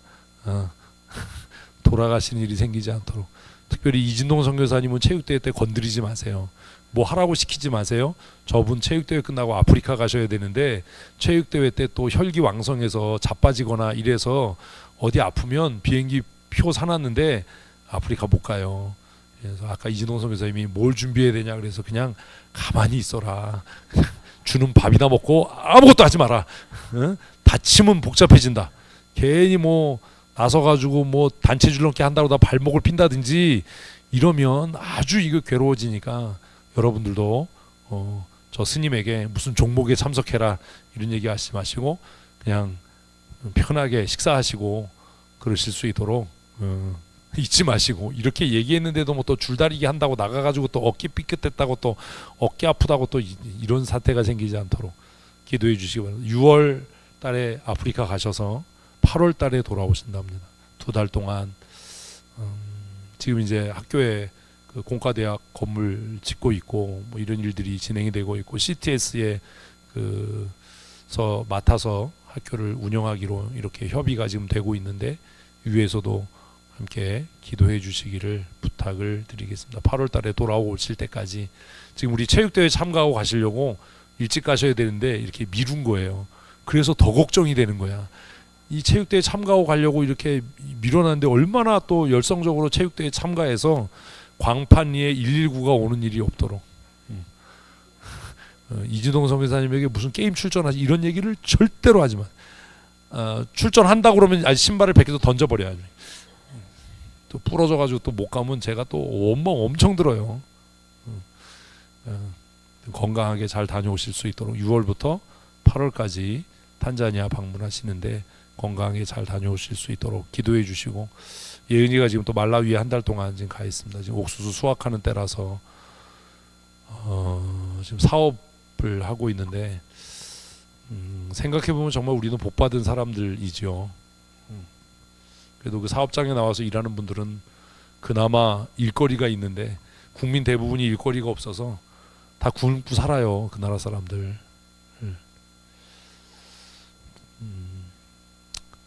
돌아가시는 일이 생기지 않도록, 특별히 이진동 선교사님은 체육대회 때 건드리지 마세요. 뭐 하라고 시키지 마세요. 저분 체육대회 끝나고 아프리카 가셔야 되는데 체육대회 때 또 혈기왕성해서 자빠지거나 이래서 어디 아프면 비행기 표 사놨는데 아프리카 못 가요. 그래서 아까 이진동 선교사님이 뭘 준비해야 되냐 그래서 그냥 가만히 있어라. 주는 밥이나 먹고 아무것도 하지 마라. 응? 다치면 복잡해진다. 괜히 뭐 나서가지고 뭐 단체 줄넘기 한다고 다 발목을 핀다든지 이러면 아주 이거 괴로워지니까 여러분들도 저 스님에게 무슨 종목에 참석해라 이런 얘기 하지 마시고 그냥 편하게 식사하시고 그러실 수 있도록 잊지 마시고, 이렇게 얘기했는데도 뭐 또 줄다리기 한다고 나가가지고 또 어깨 삐끗했다고 또 어깨 아프다고 또 이런 사태가 생기지 않도록 기도해 주시기 바랍니다. 6월 달에 아프리카 가셔서 8월 달에 돌아오신답니다. 2달 동안 지금 이제 학교에 그 공과대학 건물 짓고 있고 뭐 이런 일들이 진행이 되고 있고 CTS에 그서 맡아서 학교를 운영하기로 이렇게 협의가 지금 되고 있는데 위에서도 함께 기도해 주시기를 부탁을 드리겠습니다. 8월 달에 돌아오실 때까지 지금 우리 체육대회 참가하고 가시려고 일찍 가셔야 되는데 이렇게 미룬 거예요. 그래서 더 걱정이 되는 거야. 이 체육대회 참가하고 가려고 이렇게 밀어놨는데 얼마나 또 열성적으로 체육대회 참가해서 광판리에 119가 오는 일이 없도록 이진동 선교사님에게 무슨 게임 출전하지 이런 얘기를 절대로 하지 마. 출전한다고 그러면 신발을 벗겨서 던져버려야죠. 또 부러져가지고 또 못 가면 제가 또 원망 엄청 들어요. 건강하게 잘 다녀오실 수 있도록 6월부터 8월까지 탄자니아 방문하시는데 건강하게 잘 다녀오실 수 있도록 기도해 주시고, 예은이가 지금 또 말라위에 한 달 동안 지금 가 있습니다. 지금 옥수수 수확하는 때라서 지금 사업을 하고 있는데 생각해 보면 정말 우리는 복 받은 사람들이죠. 그래도 그 사업장에 나와서 일하는 분들은 그나마 일거리가 있는데 국민 대부분이 일거리가 없어서 다 굶고 살아요. 그 나라 사람들.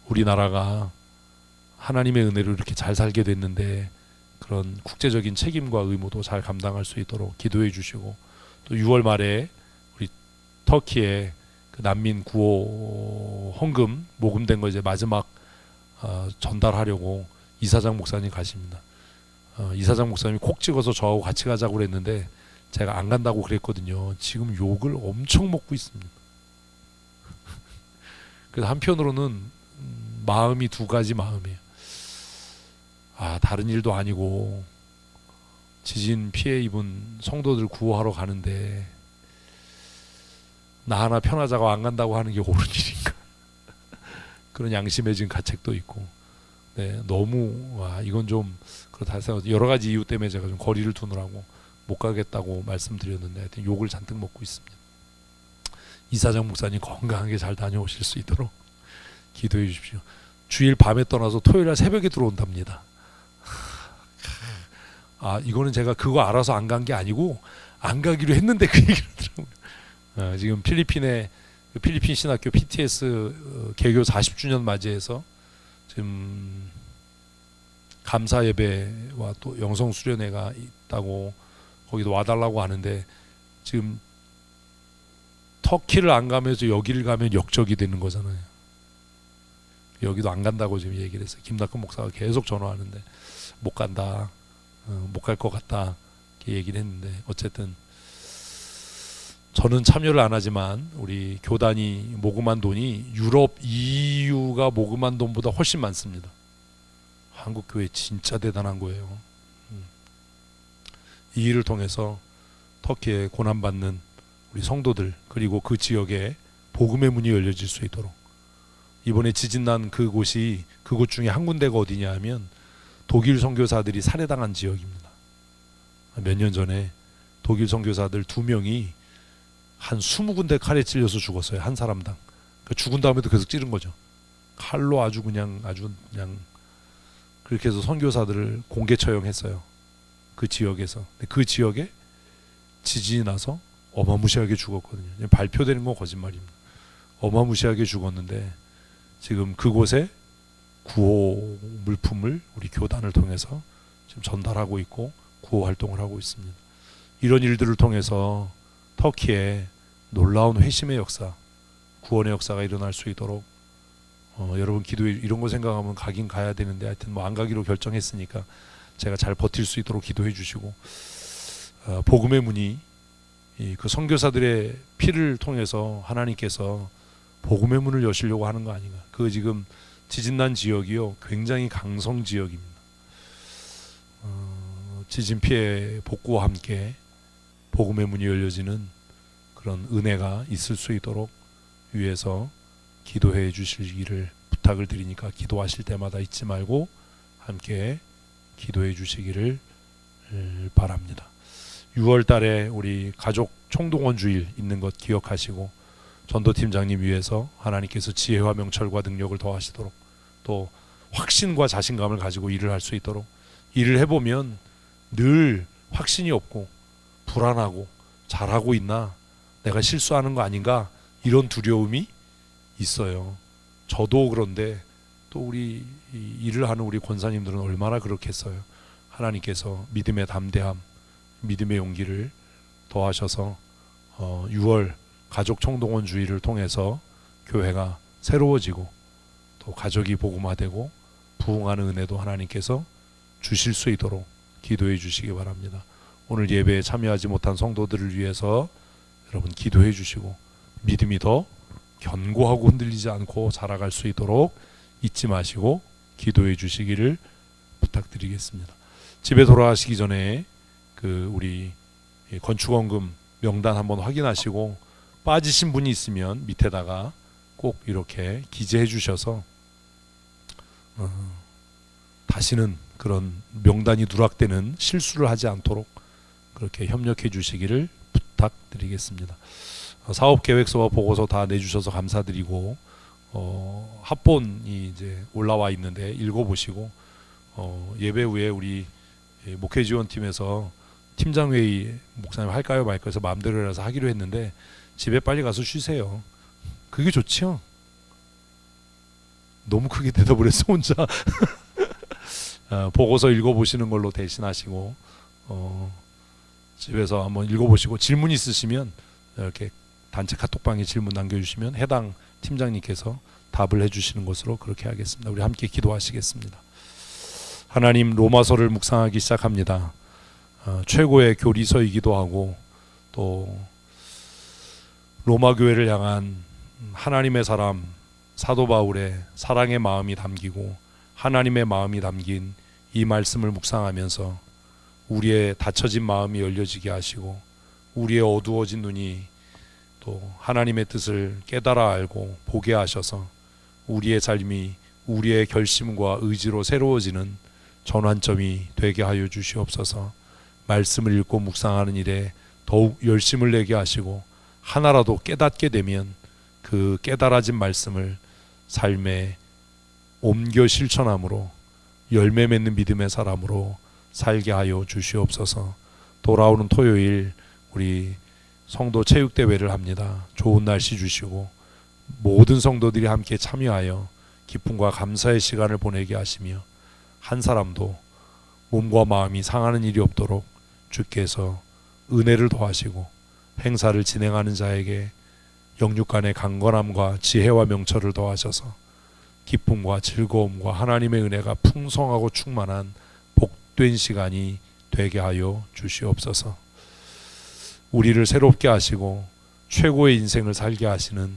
우리나라가 하나님의 은혜로 이렇게 잘 살게 됐는데 그런 국제적인 책임과 의무도 잘 감당할 수 있도록 기도해 주시고, 또 6월 말에 우리 터키에 그 난민 구호 헌금 모금된 거 이제 마지막 전달하려고 이사장 목사님 가십니다. 이사장 목사님이 콕 찍어서 저하고 같이 가자고 그랬는데 제가 안 간다고 그랬거든요. 지금 욕을 엄청 먹고 있습니다. 그래서 한편으로는 마음이 두 가지 마음이에요. 다른 일도 아니고 지진 피해 입은 성도들 구호하러 가는데 나 하나 편하자고 안 간다고 하는 게 옳은 일인가? 그런 양심의 가책도 있고, 네, 너무 이건 좀 그렇다 해서 여러 가지 이유 때문에 제가 좀 거리를 두느라고 못 가겠다고 말씀드렸는데 하여튼 욕을 잔뜩 먹고 있습니다. 이사장 목사님 건강하게 잘 다녀오실 수 있도록 기도해 주십시오. 주일 밤에 떠나서 토요일 날 새벽에 들어온답니다. 이거는 제가 그거 알아서 안 간 게 아니고 안 가기로 했는데 그 얘기를 하더라고요. 지금 필리핀 신학교 PTS 개교 40주년 맞이해서 지금 감사 예배와 또 영성 수련회가 있다고 거기도 와달라고 하는데 지금 터키를 안 가면서 여기를 가면 역적이 되는 거잖아요. 여기도 안 간다고 지금 얘기를 했어요. 김낙근 목사가 계속 전화하는데 못 간다, 못 갈 것 같다 이렇게 얘기를 했는데, 어쨌든 저는 참여를 안 하지만 우리 교단이 모금한 돈이 유럽 EU가 모금한 돈보다 훨씬 많습니다. 한국 교회 진짜 대단한 거예요. 이 일을 통해서 터키에 고난받는 우리 성도들, 그리고 그 지역에 복음의 문이 열려질 수 있도록, 이번에 지진 난 그곳 중에 한 군데가 어디냐 하면 독일 선교사들이 살해당한 지역입니다. 몇 년 전에 독일 선교사들 2명이 한 20군데 칼에 찔려서 죽었어요. 한 사람당. 죽은 다음에도 계속 찌른 거죠. 칼로 아주 그냥 그렇게 해서 선교사들을 공개 처형했어요. 그 지역에서. 그 지역에 지진이 나서 어마무시하게 죽었거든요. 발표되는 건 거짓말입니다. 어마무시하게 죽었는데 지금 그곳에 구호 물품을 우리 교단을 통해서 지금 전달하고 있고 구호 활동을 하고 있습니다. 이런 일들을 통해서 터키에 놀라운 회심의 역사, 구원의 역사가 일어날 수 있도록 여러분 기도해, 이런 거 생각하면 가긴 가야 되는데 하여튼 뭐 안 가기로 결정했으니까 제가 잘 버틸 수 있도록 기도해 주시고, 복음의 문이 그 선교사들의 피를 통해서 하나님께서 복음의 문을 여시려고 하는 거 아닌가. 그 지금 지진난 지역이요 굉장히 강성 지역입니다. 지진 피해 복구와 함께 복음의 문이 열려지는 그런 은혜가 있을 수 있도록 위해서 기도해 주시기를 부탁을 드리니까, 기도하실 때마다 잊지 말고 함께 기도해 주시기를 바랍니다. 6월 달에 우리 가족 총동원 주일 있는 것 기억하시고, 전도팀장님 위해서 하나님께서 지혜와 명철과 능력을 더하시도록, 또 확신과 자신감을 가지고 일을 할 수 있도록, 일을 해보면 늘 확신이 없고 불안하고 잘하고 있나, 내가 실수하는 거 아닌가, 이런 두려움이 있어요. 저도 그런데 또 우리 일을 하는 우리 권사님들은 얼마나 그렇겠어요. 하나님께서 믿음의 담대함, 믿음의 용기를 더하셔서 6월 가족 총동원 주의를 통해서 교회가 새로워지고 또 가족이 복음화되고 부흥하는 은혜도 하나님께서 주실 수 있도록 기도해 주시기 바랍니다. 오늘 예배에 참여하지 못한 성도들을 위해서 여러분 기도해 주시고, 믿음이 더 견고하고 흔들리지 않고 자라갈 수 있도록 잊지 마시고 기도해 주시기를 부탁드리겠습니다. 집에 돌아가시기 전에 그 우리 건축원금 명단 한번 확인하시고, 빠지신 분이 있으면 밑에다가 꼭 이렇게 기재해 주셔서 다시는 그런 명단이 누락되는 실수를 하지 않도록 그렇게 협력해 주시기를 부탁드리겠습니다. 사업계획서와 보고서 다 내주셔서 감사드리고, 합본이 이제 올라와 있는데 읽어보시고, 예배 후에 우리 목회지원팀에서 팀장회의 목사님 할까요 말까요 해서 마음대로 해서 하기로 했는데, 집에 빨리 가서 쉬세요. 그게 좋지요. 너무 크게 대답을 했어 혼자. 보고서 읽어보시는 걸로 대신하시고, 집에서 한번 읽어보시고 질문 있으시면 이렇게 단체 카톡방에 질문 남겨주시면 해당 팀장님께서 답을 해주시는 것으로 그렇게 하겠습니다. 우리 함께 기도하시겠습니다. 하나님, 로마서를 묵상하기 시작합니다. 최고의 교리서이기도 하고 또 로마 교회를 향한 하나님의 사람 사도 바울의 사랑의 마음이 담기고 하나님의 마음이 담긴 이 말씀을 묵상하면서 우리의 닫혀진 마음이 열려지게 하시고, 우리의 어두워진 눈이 또 하나님의 뜻을 깨달아 알고 보게 하셔서 우리의 삶이 우리의 결심과 의지로 새로워지는 전환점이 되게 하여 주시옵소서. 말씀을 읽고 묵상하는 일에 더욱 열심을 내게 하시고, 하나라도 깨닫게 되면 그 깨달아진 말씀을 삶에 옮겨 실천함으로 열매 맺는 믿음의 사람으로 살게 하여 주시옵소서. 돌아오는 토요일 우리 성도 체육대회를 합니다. 좋은 날씨 주시고 모든 성도들이 함께 참여하여 기쁨과 감사의 시간을 보내게 하시며, 한 사람도 몸과 마음이 상하는 일이 없도록 주께서 은혜를 더하시고, 행사를 진행하는 자에게 영육간의 강건함과 지혜와 명철을 더하셔서 기쁨과 즐거움과 하나님의 은혜가 풍성하고 충만한 복된 시간이 되게 하여 주시옵소서. 우리를 새롭게 하시고 최고의 인생을 살게 하시는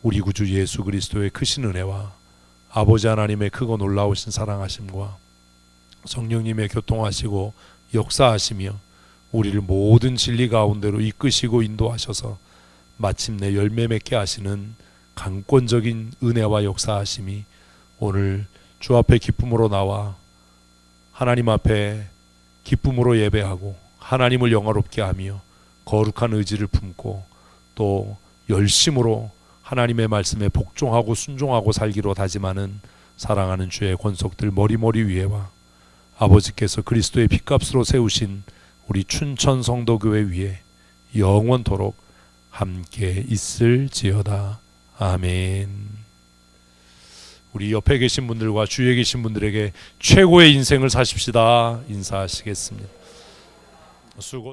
우리 구주 예수 그리스도의 크신 은혜와 아버지 하나님의 크고 놀라우신 사랑하심과 성령님의 교통하시고 역사하시며 우리를 모든 진리 가운데로 이끄시고 인도하셔서 마침내 열매 맺게 하시는 강권적인 은혜와 역사하심이 오늘 주 앞에 기쁨으로 나와 하나님 앞에 기쁨으로 예배하고 하나님을 영화롭게 하며 거룩한 의지를 품고 또 열심으로 하나님의 말씀에 복종하고 순종하고 살기로 다짐하는 사랑하는 주의 권속들 머리머리 위에와 아버지께서 그리스도의 핏값으로 세우신 우리 춘천 성도교회 위에 영원토록 함께 있을지어다. 아멘. 우리 옆에 계신 분들과 주위에 계신 분들에게 최고의 인생을 사십시다 인사하시겠습니다. 수고.